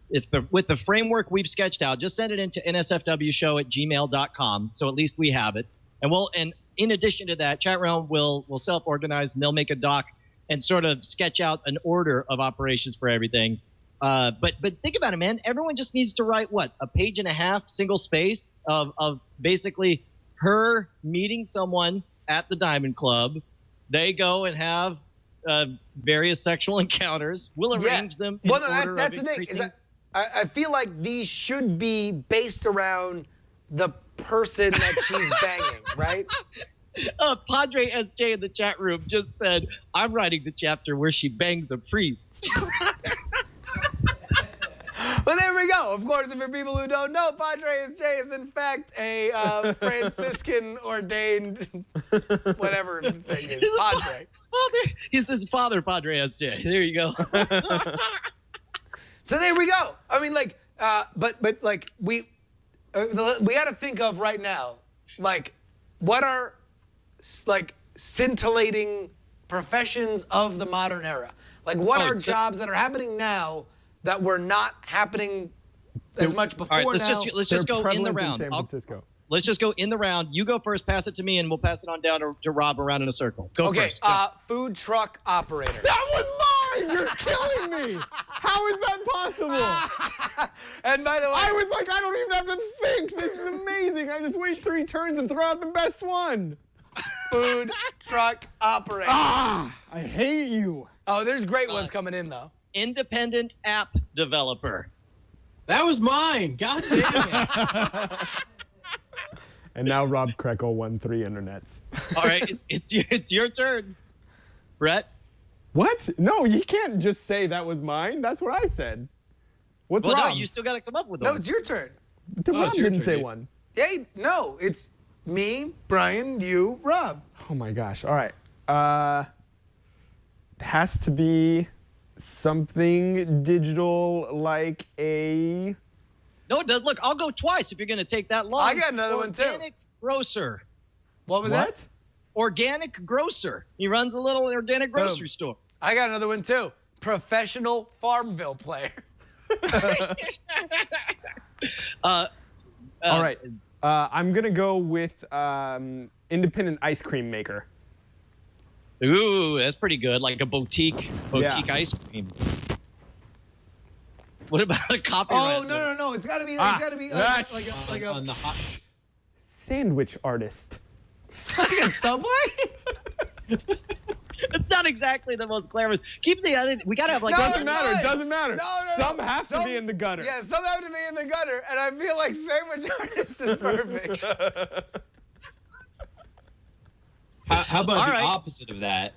with the framework we've sketched out, just send it into nsfwshow@gmail.com. So at least we have it. And in addition to that, Chat Realm will self-organize and they'll make a doc and sort of sketch out an order of operations for everything. But think about it, man. Everyone just needs to write a page and a half, single space of basically her meeting someone at the Diamond Club. They go and have various sexual encounters. We'll arrange them in order that's of the thing. Is that I feel like these should be based around the person that she's banging, right? Padre SJ in the chat room just said, "I'm writing the chapter where she bangs a priest." Well, there we go. Of course, for people who don't know, Padre SJ is in fact a Franciscan ordained whatever the thing is. Padre. He's his father, Padre SJ. There you go. So there we go. I mean, like, but like we got to think of right now, like, what are like scintillating professions of the modern era? Like, what are jobs that are happening now that were not happening as much before? All right, let's just They're go in the prevalent round. San Francisco. Let's just go in the round. You go first, pass it to me, and we'll pass it on down to Rob around in a circle. Go first. Go. Food truck operator. That was mine! You're killing me! How is that possible? And by the way, I was like, I don't even have to think. This is amazing. I just wait 3 turns and throw out the best one. food truck operator. I hate you. Oh, there's great ones coming in though. Independent app developer. That was mine. God damn it. And now Rob Krekel won 3 internets. All right, it's your turn, Brett. What? No, you can't just say that was mine. That's what I said. What's Well, no, Rob's? you still got to come up with No, one. it's your turn. Rob it's your didn't turn, say dude. one. Hey, no, it's me, Brian, you, Rob. Oh my gosh. All right. Has to be something digital like a... No, it does. Look, I'll go twice if you're going to take that long. I got another one, too. Organic grocer. What was What? that? Organic grocer. He runs a little organic grocery store. I got another one too. Professional Farmville player. All right. I'm going to go with independent ice cream maker. Ooh, that's pretty good. Like a boutique ice cream. What about a copyright? Oh no! It's got to be. It's got to be like a on the hot. Sandwich artist. like a Subway. It's not exactly the most glamorous. Keep the other. We gotta have like. No, Doesn't matter. fine. Doesn't matter. No. Some have to be in the gutter. Yeah, some have to be in the gutter, and I feel like sandwich artist is perfect. How about All the right. opposite of that?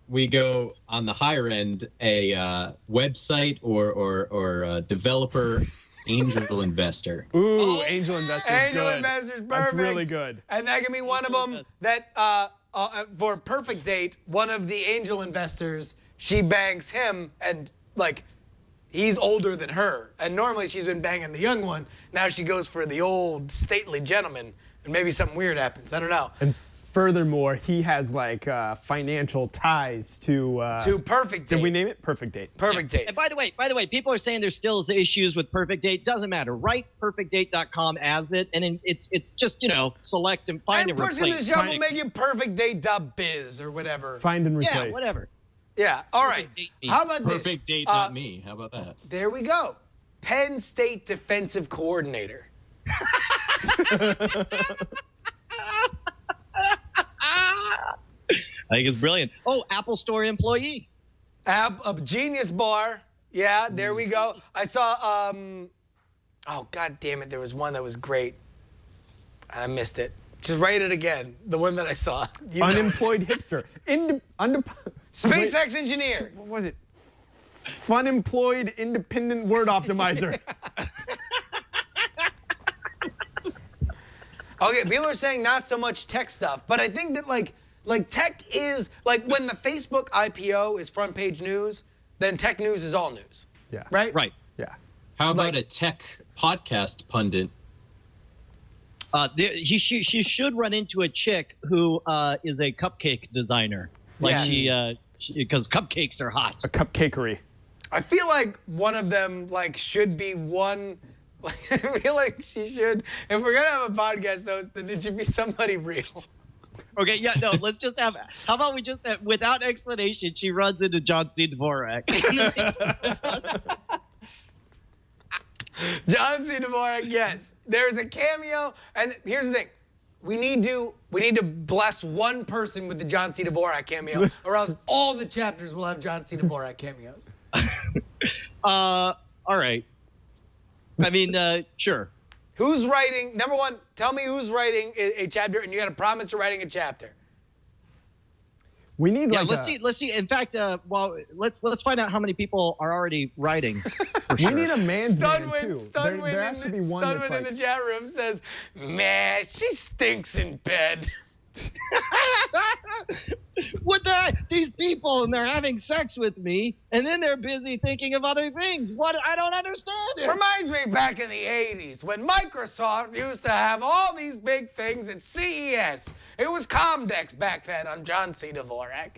We go on the higher end, a website or a developer angel investor. Ooh, angel investor. Angel good. investor's perfect. That's really good. And that can be one of them that for perfect date, one of the angel investors, she bangs him, and like he's older than her, and normally she's been banging the young one. Now she goes for the old stately gentleman, and maybe something weird happens. I don't know. And furthermore, he has like financial ties to Perfect Date. Did we name it? Perfect Date. Perfect Date. And by the way, people are saying there's still issues with Perfect Date. Doesn't matter. Write perfectdate.com as it, and then it's just select and find And and person in the replace. show will make it perfectdate.biz or whatever. Find and replace. Yeah, whatever. Yeah. All right. Perfect Date. How about this? Perfect date, not me. How about that? There we go. Penn State defensive coordinator. I think it's brilliant. Oh, Apple Store employee. A Genius Bar. Yeah, there we go. I saw, oh, God damn it. There was one that was great. And I missed it. Just write it again. The one that I saw. You know it. Unemployed hipster. SpaceX engineer. What was it? Fun-employed independent word optimizer. Okay, people are saying not so much tech stuff, but I think that like tech is like when the Facebook IPO is front page news, then tech news is all news. Yeah. Right? Right. Yeah. How about a tech podcast pundit? She should run into a chick who is a cupcake designer. Like Yes. because cupcakes are hot. A cupcakery. I feel like one of them like should be one. I feel like she should. If we're gonna have a podcast host, then it should be somebody real. Okay, yeah, no, let's just have. How about we just have, without explanation, she runs into John C. Dvorak. John C. Dvorak, yes. There's a cameo, and here's the thing. We need to bless one person with the John C. Dvorak cameo, or else all the chapters will have John C. Dvorak cameos. All right. I mean, sure. Who's writing? Number one, tell me who's writing a chapter, and you got to promise to writing a chapter. We need Yeah, let's see. In fact, well, let's find out how many people are already writing. For We sure. need a man's man too. Stunwin There has to be one that's in like, the chat room says, "Man, she stinks in bed." What the heck? These people, and they're having sex with me, and then they're busy thinking of other things. What? I don't understand it. Reminds me back in the 80s when Microsoft used to have all these big things at CES. It was Comdex back then. I'm John C. Dvorak.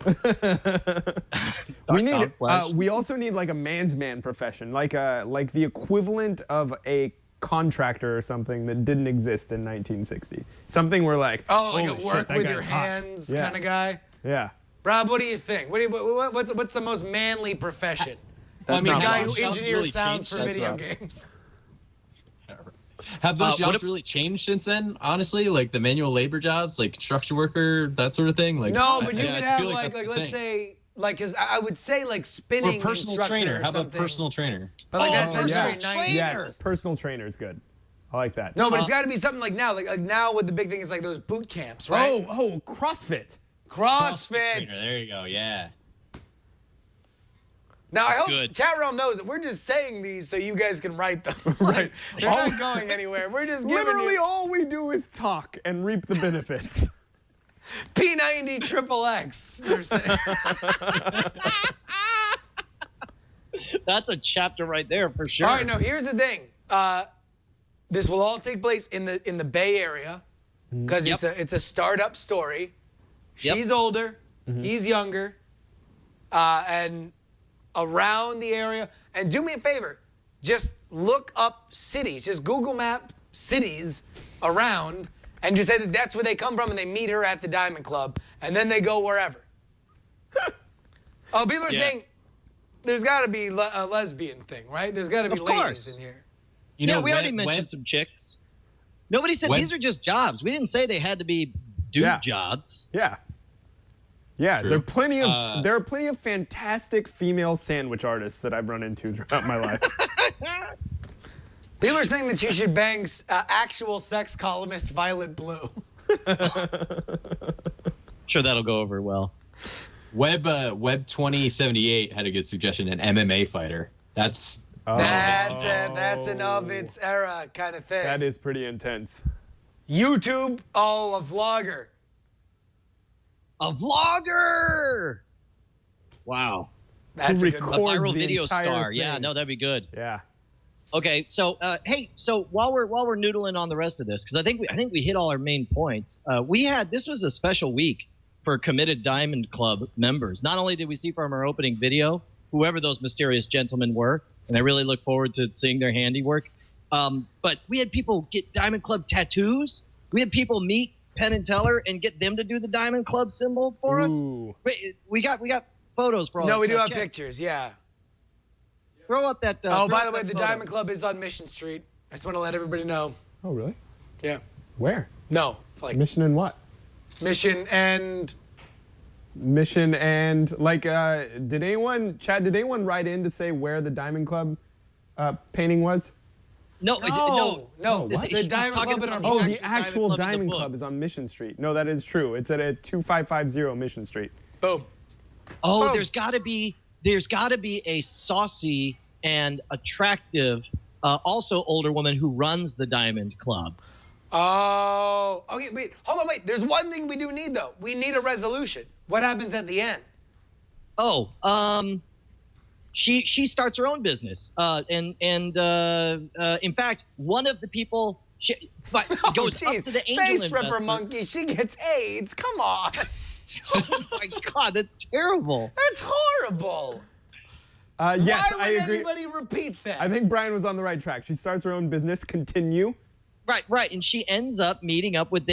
we also need like a man's man profession, like the equivalent of a contractor or something that didn't exist in 1960. Something where like, Oh, like holy a work shit, that with guy's your hot. hands Yeah. kind of guy. Yeah. Rob, what do you think? What's the most manly profession? I mean, The have guy those who jobs engineers really sounds changed for since, video Rob? games. Have those what jobs if- really changed since then? Honestly, like the manual labor jobs, like construction worker, that sort of thing. Like No, but you I could feel have like like that's the let's same. say like, cause I would say like spinning Or personal instructor trainer. or How about something. personal trainer? But like that's personal very 90s. trainer. Yes, personal trainer is good. I like that. No, but it's got to be something like now. Like now, with the big thing is like those boot camps, right? Oh, CrossFit. CrossFit. Trainer, there you go. Yeah. Now I hope good. chat realm knows that we're just saying these so you guys can write them. Right. They're not going anywhere. We're just giving Literally you all we do is talk and reap the benefits. P90 triple X. They're saying. That's a chapter right there for sure. All right, now here's the thing. This will all take place in the Bay Area because Yep. it's a startup story. Yep. She's older, he's younger, and around the area. And do me a favor, just look up cities. Just Google Map cities around, and just say that that's where they come from, and they meet her at the Diamond Club, and then they go wherever. Oh, people are Yeah. saying there's got to be a lesbian thing, right? There's got to be Of ladies course. in here. You Yeah, know, we already when- mentioned some chicks. Nobody said when- these are just jobs. We didn't say they had to be dude Yeah. jobs. Yeah. Yeah, True. there are plenty of fantastic female sandwich artists that I've run into throughout my life. People are saying that you should bang actual sex columnist Violet Blue. Sure, that'll go over well. Web 2078 had a good suggestion. An MMA fighter. That's That's an of its era kind of thing. That is pretty intense. YouTube, a vlogger. A vlogger! Wow. That's a good one. A Records viral the video entire star. Yeah, thing. no, that'd be good. Yeah. Okay, so hey, so while we're noodling on the rest of this, because I think we hit all our main points. This was a special week for committed Diamond Club members. Not only did we see from our opening video whoever those mysterious gentlemen were, and I really look forward to seeing their handiwork. But we had people get Diamond Club tattoos. We had people meet Penn and Teller and get them to do the Diamond Club symbol for us. Ooh. Wait, we got photos for all No, that we do stuff. have Check. pictures, yeah. Throw up that. Oh, throw by up the way, that the photo. Diamond Club is on Mission Street. I just want to let everybody know. Oh, really? Yeah. Where? No, like Mission and what? Mission and Mission and like, did anyone write in to say where the Diamond Club painting was? No, no. This- The he's Diamond talking Club in our about Oh, book. the actual in the Diamond book. Club is on Mission Street. No, that is true. It's at a 2550 Mission Street. Boom. Oh, Boom. there's got to be a saucy and attractive, also older woman who runs the Diamond Club. Oh, okay. Wait, hold on. Wait. There's one thing we do need though. We need a resolution. What happens at the end? Oh, she starts her own business, and in fact, one of the people goes up Jeez. to the angel Face investor. ripper monkey. She gets AIDS. Come on. Oh my God, that's terrible. That's horrible. Yes, Why I would agree. anybody repeat that? I think Brian was on the right track. She starts her own business. Continue. Right. And she ends up meeting up with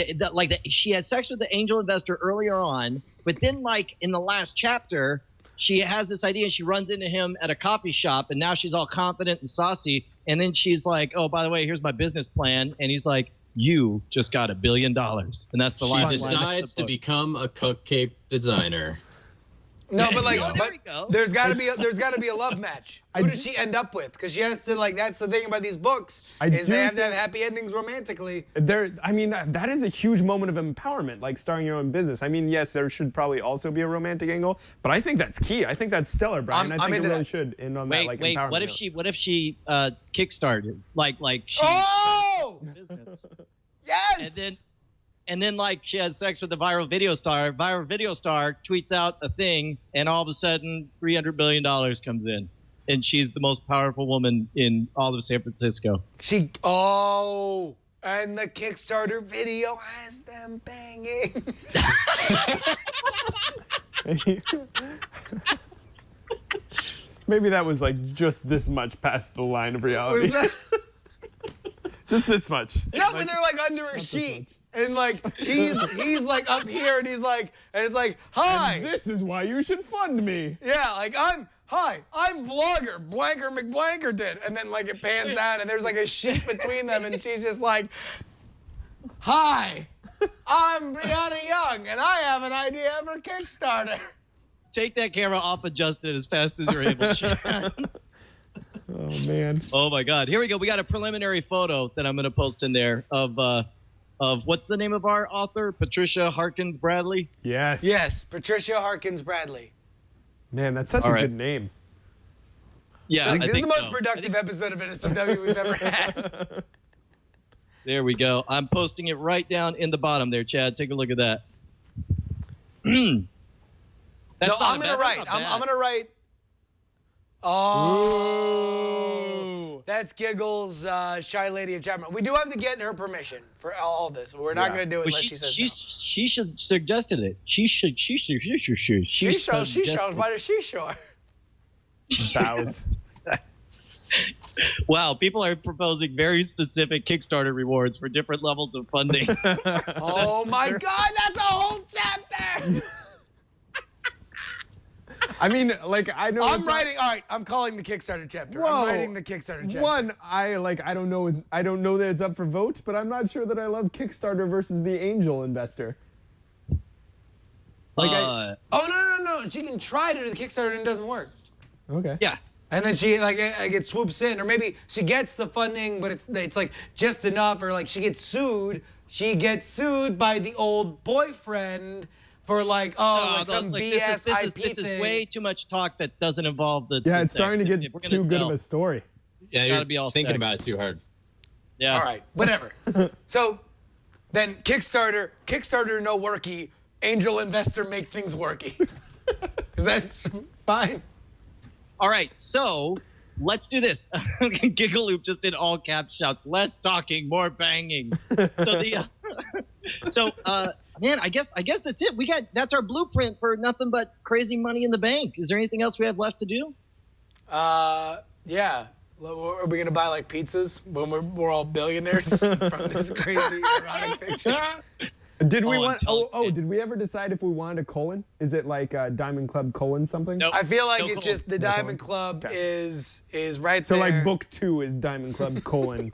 she has sex with the angel investor earlier on, but then like in the last chapter, she has this idea and she runs into him at a coffee shop, and now she's all confident and saucy. And then she's like, "Oh, by the way, here's my business plan." And he's like, "You just got $1 billion." And that's the She line. decides to become a cupcake designer. No, but like, there we go. there's got to be a love match. Who does she end up with? Because she has to like. That's the thing about these books is they have to have happy endings romantically. I mean, that is a huge moment of empowerment, like starting your own business. I mean, yes, there should probably also be a romantic angle, but I think that's key. I think that's stellar, Brian. I think it really should end on that like empowerment. What if she kickstarted like she business? Yes. And then like she has sex with the viral video star. Viral video star tweets out a thing, and all of a sudden $300 billion comes in, and she's the most powerful woman in all of San Francisco. And the Kickstarter video has them banging. Maybe that was like just this much past the line of reality. Just this much. No, but they're like under a sheet. And like he's like up here and it's like, "Hi. And this is why you should fund me." Yeah, like I'm vlogger Blanker McBlanker did. And then like it pans down and there's like a sheet between them and she's just like, "Hi, I'm Brianna Young and I have an idea for Kickstarter." Take that camera off of Justin as fast as you're able to. Oh man. Oh my God. Here we go. We got a preliminary photo that I'm going to post in there of what's the name of our author? Patricia Harkins Bradley? Yes. Yes, Patricia Harkins Bradley. Man, that's such a good name. Yeah, I this think is the most productive episode of NSFW we've ever had. There we go. I'm posting it right down in the bottom there, Chad. Take a look at that. I'm gonna write. Oh, that's Giggles, Shy Lady of Chapman. We do have to get her permission for all this. We're not going to do it unless she says no. She should suggested it. She should. By the seashore. Bows. Wow, people are proposing very specific Kickstarter rewards for different levels of funding. Oh my God, that's a whole chapter. I mean, like, I know. I'm writing. All right, I'm calling the Kickstarter chapter. Whoa. I'm writing the Kickstarter chapter. I don't know that it's up for vote, but I'm not sure that I love Kickstarter versus the angel investor. Like no. She can try to do the Kickstarter and it doesn't work. Okay. Yeah. And then she like it swoops in, or maybe she gets the funding, but it's like just enough, or like she gets sued. She gets sued by the old boyfriend. For like, some BS IP thing. This is way too much talk that doesn't involve the. Yeah, it's starting to get too good of a story. Yeah, you're thinking about it too hard. Yeah. All right, whatever. So then Kickstarter no worky, angel investor make things worky. Is that fine? All right, so let's do this. Gigaloop just did all caps shouts. Less talking, more banging. Man, I guess that's it. That's our blueprint for nothing but crazy money in the bank. Is there anything else we have left to do? Yeah. Are we gonna buy like pizzas when we're all billionaires from this crazy erotic picture? Did we did we ever decide if we wanted a colon? Is it like Diamond Club colon something? Nope. I feel like it's just the Diamond Club is right so there. So like book 2 is Diamond Club colon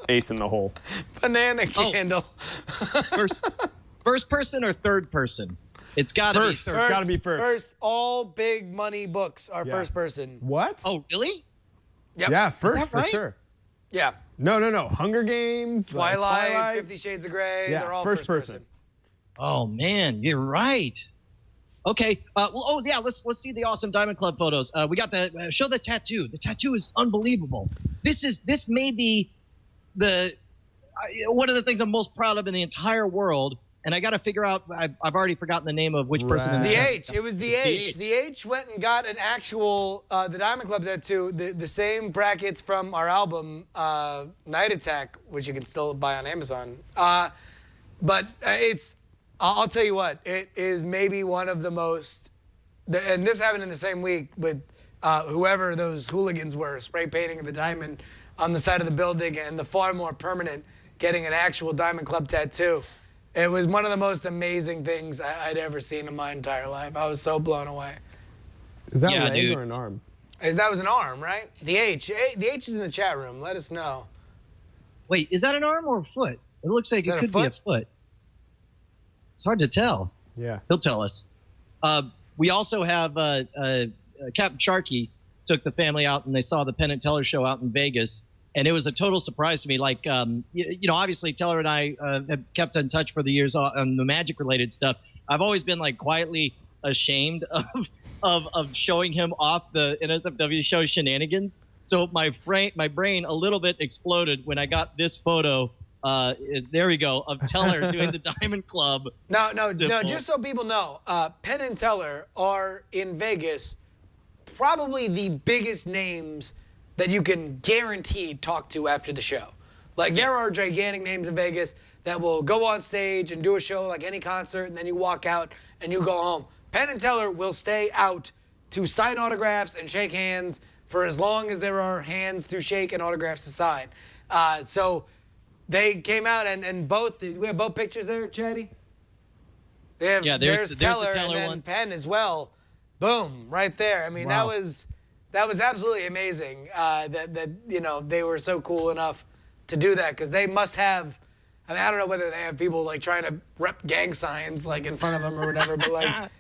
ace in the hole. Banana candle. First person or third person? It's gotta be first. It's gotta be first. First, all big money books are first person. What? Oh, really? Yep. Yeah, first for right? sure. Yeah. No. Hunger Games, Twilight, 50 Shades of Grey. Yeah, they're all first person. Oh man, you're right. Okay. Let's see the awesome Diamond Club photos. We got the show the tattoo. The tattoo is unbelievable. This may be one of the things I'm most proud of in the entire world. And I got to figure out. I've already forgotten the name of which person. The H. It was the H. The H went and got an actual the Diamond Club tattoo. The same brackets from our album Night Attack, which you can still buy on Amazon. But it's. I'll tell you what. It is maybe one of the most. And this happened in the same week with whoever those hooligans were spray painting the diamond on the side of the building, and the far more permanent getting an actual Diamond Club tattoo. It was one of the most amazing things I'd ever seen in my entire life. I was so blown away. Is that Yeah, a leg dude. or an arm? That was an arm, right? The H is in the chat room. Let us know. Wait, is that an arm or a foot? It looks like Is it that a could be a foot? foot. It's hard to tell. Yeah. He'll tell us. We also have Captain Sharkey took the family out and they saw the Penn and Teller show out in Vegas. And it was a total surprise to me. Like, obviously Teller and I have kept in touch for the years on the Magic related stuff. I've always been like quietly ashamed of showing him off the NSFW show shenanigans. So my brain a little bit exploded when I got this photo. There we go, of Teller doing the Diamond Club. No, Zippo. just so people know, Penn and Teller are in Vegas probably the biggest names that you can guaranteed talk to after the show. Like, there are gigantic names in Vegas that will go on stage and do a show like any concert, and then you walk out and you go home. Penn and Teller will stay out to sign autographs and shake hands for as long as there are hands to shake and autographs to sign. So they came out and we have both pictures there, Chatty? They have, Yeah, there's the Teller Teller and then one. Penn as well. Boom, right there. I mean, Wow. that was absolutely amazing that they were so cool enough to do that, because they must have, I mean, I don't know whether they have people like trying to rep gang signs like in front of them or whatever, but like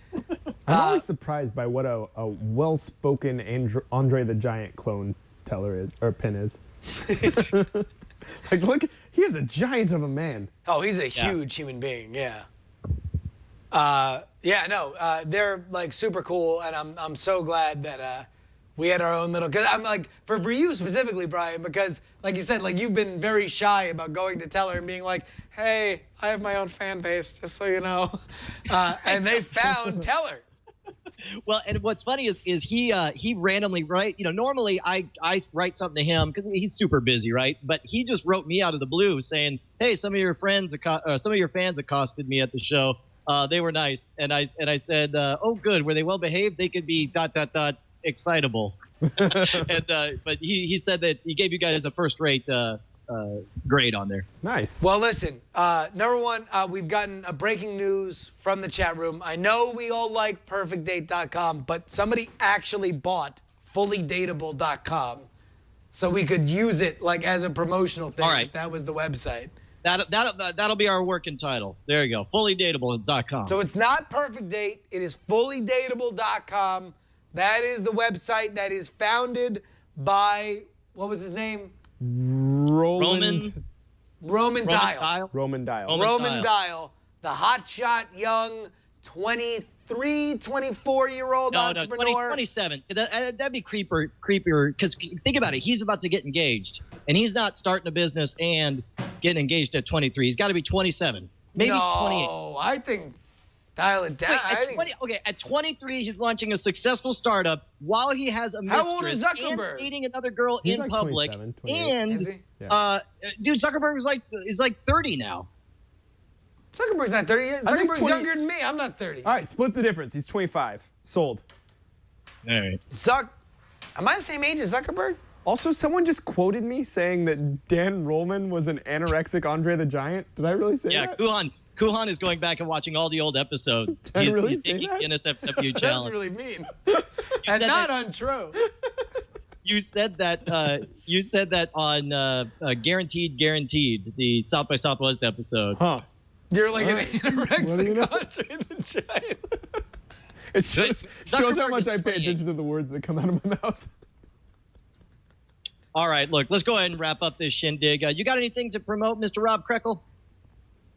I'm always surprised by what a well-spoken Andre the Giant clone Teller is, or Penn is. Like, look, he is a giant of a man. oh, he's a huge human being, yeah. They're like super cool, and I'm so glad that we had our own little, because I'm like, for you specifically, Brian, because like you said, like you've been very shy about going to Teller and being like, hey, I have my own fan base, just so you know. And they found Teller. Well, and what's funny is he randomly normally I write something to him because he's super busy, right? But he just wrote me out of the blue saying, hey, some of your fans accosted me at the show. They were nice, and I said, oh, good. Were they well behaved? They could be ... excitable. But he said that he gave you guys a first-rate grade on there. Nice. Well, listen, number one, we've gotten a breaking news from the chat room. I know we all like perfectdate.com, but somebody actually bought fullydateable.com so we could use it like as a promotional thing. All right. If that was the website. That'll be our working title. There you go. Fullydateable.com. So it's not Perfect Date. It is fullydateable.com. That is the website that is founded by, what was his name? Roman Dial. Roman Dial. Roman Dial, the hotshot young 23, 24-year-old entrepreneur. 27. That'd be creepier. Because think about it. He's about to get engaged, and he's not starting a business and getting engaged at 23. He's got to be 27, maybe 28. No, I think dial it down. Wait, at 23, he's launching a successful startup while he has a mistress How old is Zuckerberg? and dating another girl He's in like public. 27, 28. And Is he? Yeah. dude, Zuckerberg is like 30 now. Zuckerberg's not 30 yet. I think Zuckerberg's 20 younger than me. I'm not 30. All right, split the difference. He's 25. Sold. All right. Am I the same age as Zuckerberg? Also, someone just quoted me saying that Dan Rollman was an anorexic Andre the Giant. Did I really say Yeah, that? Kuhan is going back and watching all the old episodes. Did I really He's say taking that? the NSFW That's challenge. really mean. And said not that- untrue. You said that. You said that on Guaranteed, the South by Southwest episode. Huh. You're like an What do you anorexic know? Andre the Giant. It shows how Zuckerberg much is I pay 28. attention to the words that come out of my mouth. All right, look, let's go ahead and wrap up this shindig. You got anything to promote, Mr. Rob Krekel?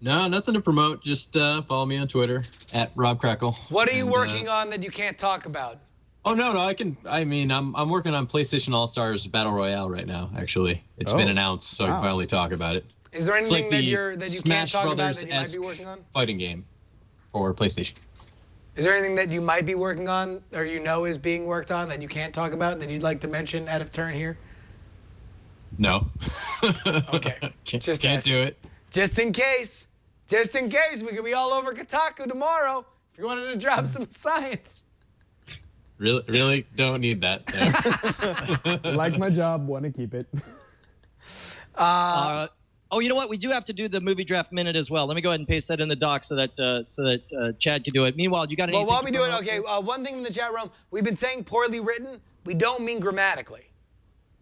No, nothing to promote. Just follow me on Twitter at Rob Crackle. What are you And, working on that you can't talk about? Oh no, I'm working on PlayStation All Stars Battle Royale right now. Actually, it's been Oh. announced, so I Wow. can finally talk about it. Is there It's anything like that you can't Smash talk about that you might be Brothers-esque working on? fighting game for PlayStation. Is there anything that you might be working on or you know is being worked on that you can't talk about that you'd like to mention out of turn here? No. Okay. can't Just can't asking. do it. Just in case, we could be all over Kotaku tomorrow if you wanted to drop some science. Really don't need that. No. Like my job, want to keep it. Oh, you know what? We do have to do the movie draft minute as well. Let me go ahead and paste that in the doc so that Chad can do it. Meanwhile, you got anything? Well, while we do it, okay. One thing from the chat room: we've been saying poorly written. We don't mean grammatically.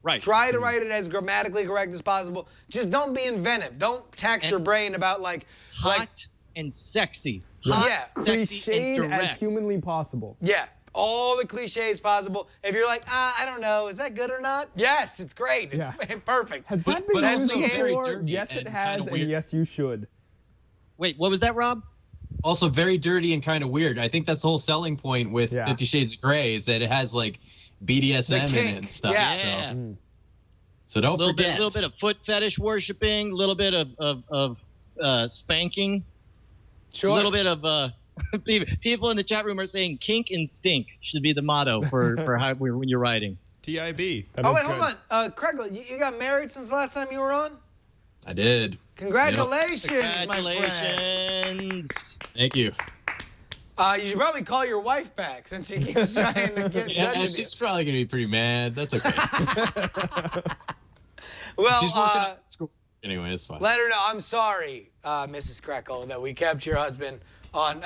Right. Try to write it as grammatically correct as possible. Just don't be inventive. Don't tax your brain about hot and sexy. Hot, sexy, cliched and direct. as humanly possible. Yeah. All the cliches possible. If you're like, I don't know, is that good or not? Yes, it's great. It's perfect. Has that been used also very before? dirty Yes, it and has, kinda and weird. yes, you should. Wait, what was that, Rob? Also very dirty and kind of weird. I think that's the whole selling point with 50 Shades of Grey is that it has like BDSM in it and stuff. Yeah. So don't forget. A little bit of foot fetish worshiping, a little bit of spanking. Sure. A little bit of people in the chat room are saying kink and stink should be the motto for how when you're writing. TIB. Oh, wait, hold on. Craig, you got married since the last time you were on? I did. Congratulations, my friend. Congratulations. Thank you. You should probably call your wife back since she keeps trying to get Yeah, done with you. she's probably going to be pretty mad. That's okay. Well, she's working at school. Anyway, it's fine. let her know. I'm sorry, Mrs. Crackle, that we kept your husband on.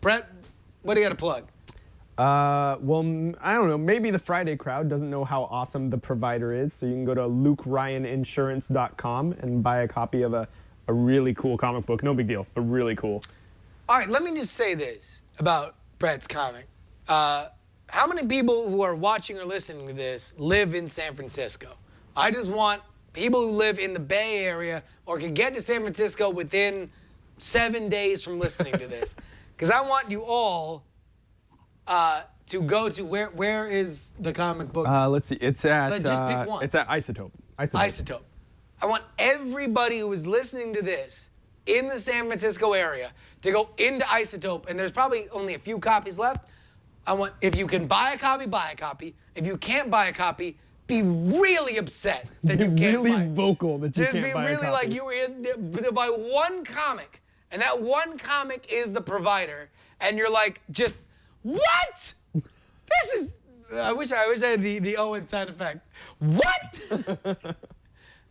Brett, what do you got to plug? Well, I don't know. Maybe the Friday crowd doesn't know how awesome the provider is, so you can go to LukeRyanInsurance.com and buy a copy of a really cool comic book. No big deal, but really cool. All right, let me just say this about Brett's comic. How many people who are watching or listening to this live in San Francisco? I just want people who live in the Bay Area or can get to San Francisco within 7 days from listening to this. Because I want you all to go to where is the comic book? Let's see. It's at Just pick one. It's at Isotope. Isotope. I want everybody who is listening to this in the San Francisco area to go into Isotope, and there's probably only a few copies left. I want, if you can buy a copy, buy a copy. If you can't buy a copy, be really upset that you can't really buy it. vocal that you Just can't be buy a really copy. like you were to buy one comic, and that one comic is the provider, and you're like, just what? This is. I wish I had the Owen sound effect. What?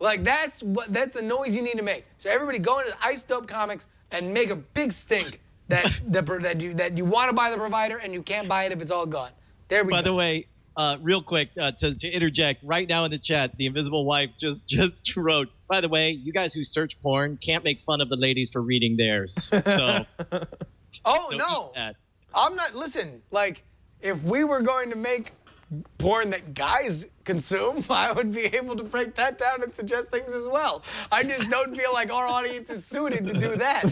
Like that's the noise you need to make. So everybody go into Isotope Comics and make a big stink that you want to buy the provider and you can't buy it if it's all gone. There we go. By the way, real quick to interject, right now in the chat, the Invisible Wife just wrote, by the way, you guys who search porn can't make fun of the ladies for reading theirs. So. Oh, so no. eat that. I'm not, listen, like, if we were going to make porn that guys consume, I would be able to break that down and suggest things as well. I just don't feel like our audience is suited to do that. I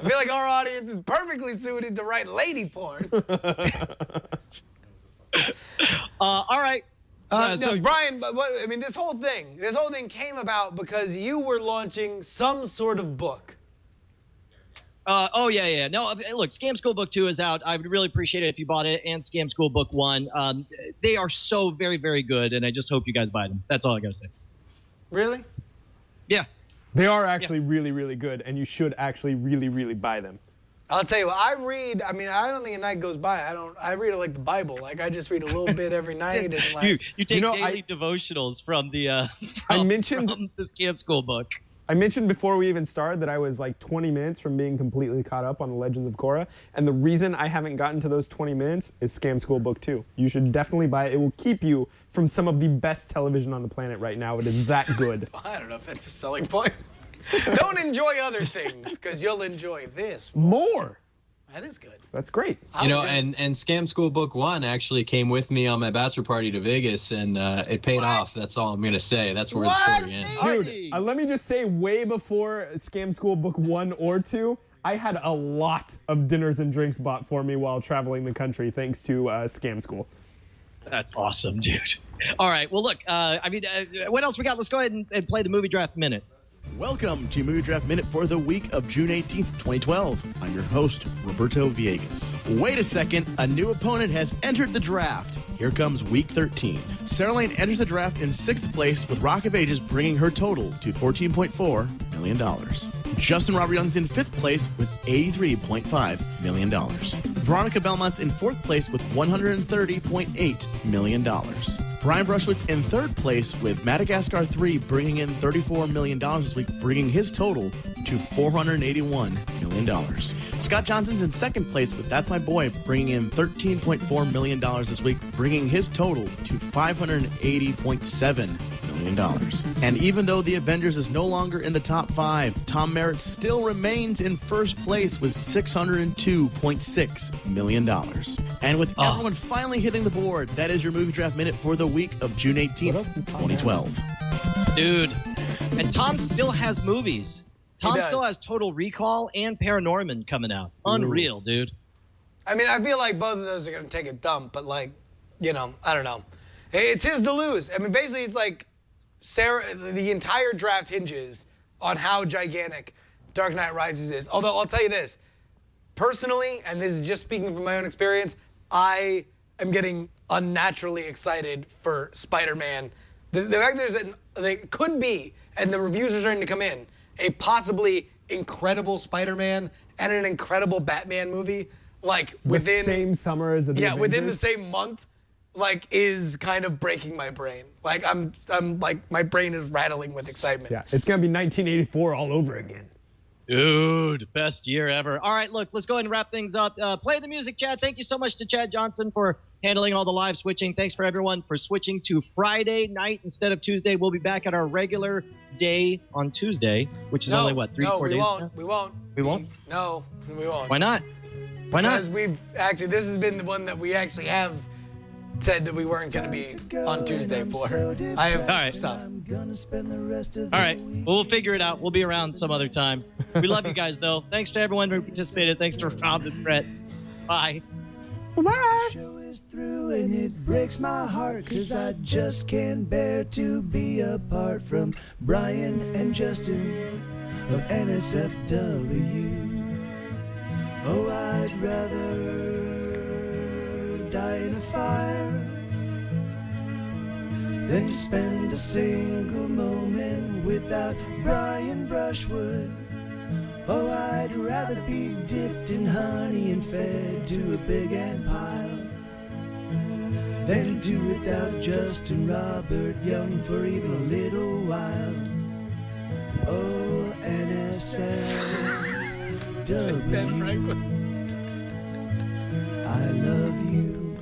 feel like our audience is perfectly suited to write lady porn. All right. No, Brian, but I mean, this whole thing came about because you were launching some sort of book. Oh, yeah. No, look, Scam School Book 2 is out. I would really appreciate it if you bought it, and Scam School Book 1. They are so very, very good, and I just hope you guys buy them. That's all I got to say. Really? Yeah. They are actually really, really good, and you should actually really, really buy them. I'll tell you what, I don't think a night goes by. I read it like the Bible. Like, I just read a little bit every night. And like, you take daily devotionals from the I mentioned from the Scam School Book. I mentioned before we even started that I was like 20 minutes from being completely caught up on the Legends of Korra, and the reason I haven't gotten to those 20 minutes is Scam School Book 2. You should definitely buy it. It will keep you from some of the best television on the planet right now. It is that good. I don't know if that's a selling point. Don't enjoy other things, because you'll enjoy this more. That is good. That's great. You know, and Scam School Book 1 actually came with me on my bachelor party to Vegas, and it paid off. That's all I'm going to say. That's where the story ends. Dude, let me just say, way before Scam School Book 1 or 2, I had a lot of dinners and drinks bought for me while traveling the country, thanks to Scam School. That's awesome, dude. All right. Well, look, what else we got? Let's go ahead and play the movie draft minute. Welcome to Movie Draft Minute for the week of June 18th, 2012. I'm your host, Roberto Villegas. Wait a second, a new opponent has entered the draft. Here comes week 13. Sarah Lane enters the draft in 6th place with Rock of Ages bringing her total to $14.4 million. Justin Robert Young's in 5th place with $83.5 million. Veronica Belmont's in 4th place with $130.8 million. Brian Brushwood's in third place with Madagascar 3 bringing in $34 million this week, bringing his total to $481 million. Scott Johnson's in second place with That's My Boy, bringing in $13.4 million this week, bringing his total to $580.7 million. And even though The Avengers is no longer in the top 5, Tom Merritt still remains in first place with $602.6 million. And with everyone finally hitting the board, that is your Movie Draft Minute for the week of June 18th, 2012. Dude, and Tom still has movies. Tom still has Total Recall and Paranorman coming out. Unreal, dude. I mean, I feel like both of those are going to take a dump, but I don't know. It's his to lose. I mean, basically, it's like the entire draft hinges on how gigantic Dark Knight Rises is. Although, I'll tell you this. Personally, and this is just speaking from my own experience, I am getting unnaturally excited for Spider-Man. The fact that there could be, and the reviews are starting to come in, a possibly incredible Spider-Man and an incredible Batman movie, within the same summer as the Avengers? within the same month, is kind of breaking my brain. I'm my brain is rattling with excitement. Yeah, it's gonna be 1984 all over again. Dude, best year ever. All right, look, let's go ahead and wrap things up. Play the music, Chad. Thank you so much to Chad Johnson for handling all the live switching. Thanks for everyone for switching to Friday night instead of Tuesday. We'll be back at our regular day on Tuesday, which is only, 4 days? We won't. We won't? No, we won't. Why not? Why Because not? this has been the one that we actually have said that we weren't going to be on Tuesday for. I have stuff. All right, we'll figure it out. We'll be around some other time. We love you guys, though. Thanks to everyone who participated. Thanks to Rob and Brett. Bye. Bye. Show is through and it breaks my heart, 'cause I just can't bear to be apart from Brian and Justin of NSFW. Oh, I'd rather die in a fire than to spend a single moment without Brian Brushwood. Oh, I'd rather be dipped in honey and fed to a big ant pile than do without Justin Robert Young for even a little while. Oh, NSFW, I love you.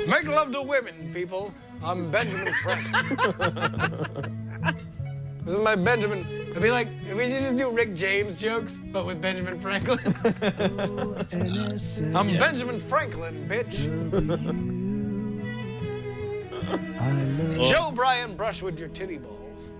Make love to women, people. I'm Benjamin Franklin. This is my Benjamin. It'd be like if we should just do Rick James jokes, but with Benjamin Franklin. I'm Benjamin Franklin, bitch. Joe Brian Brushwood your titty balls.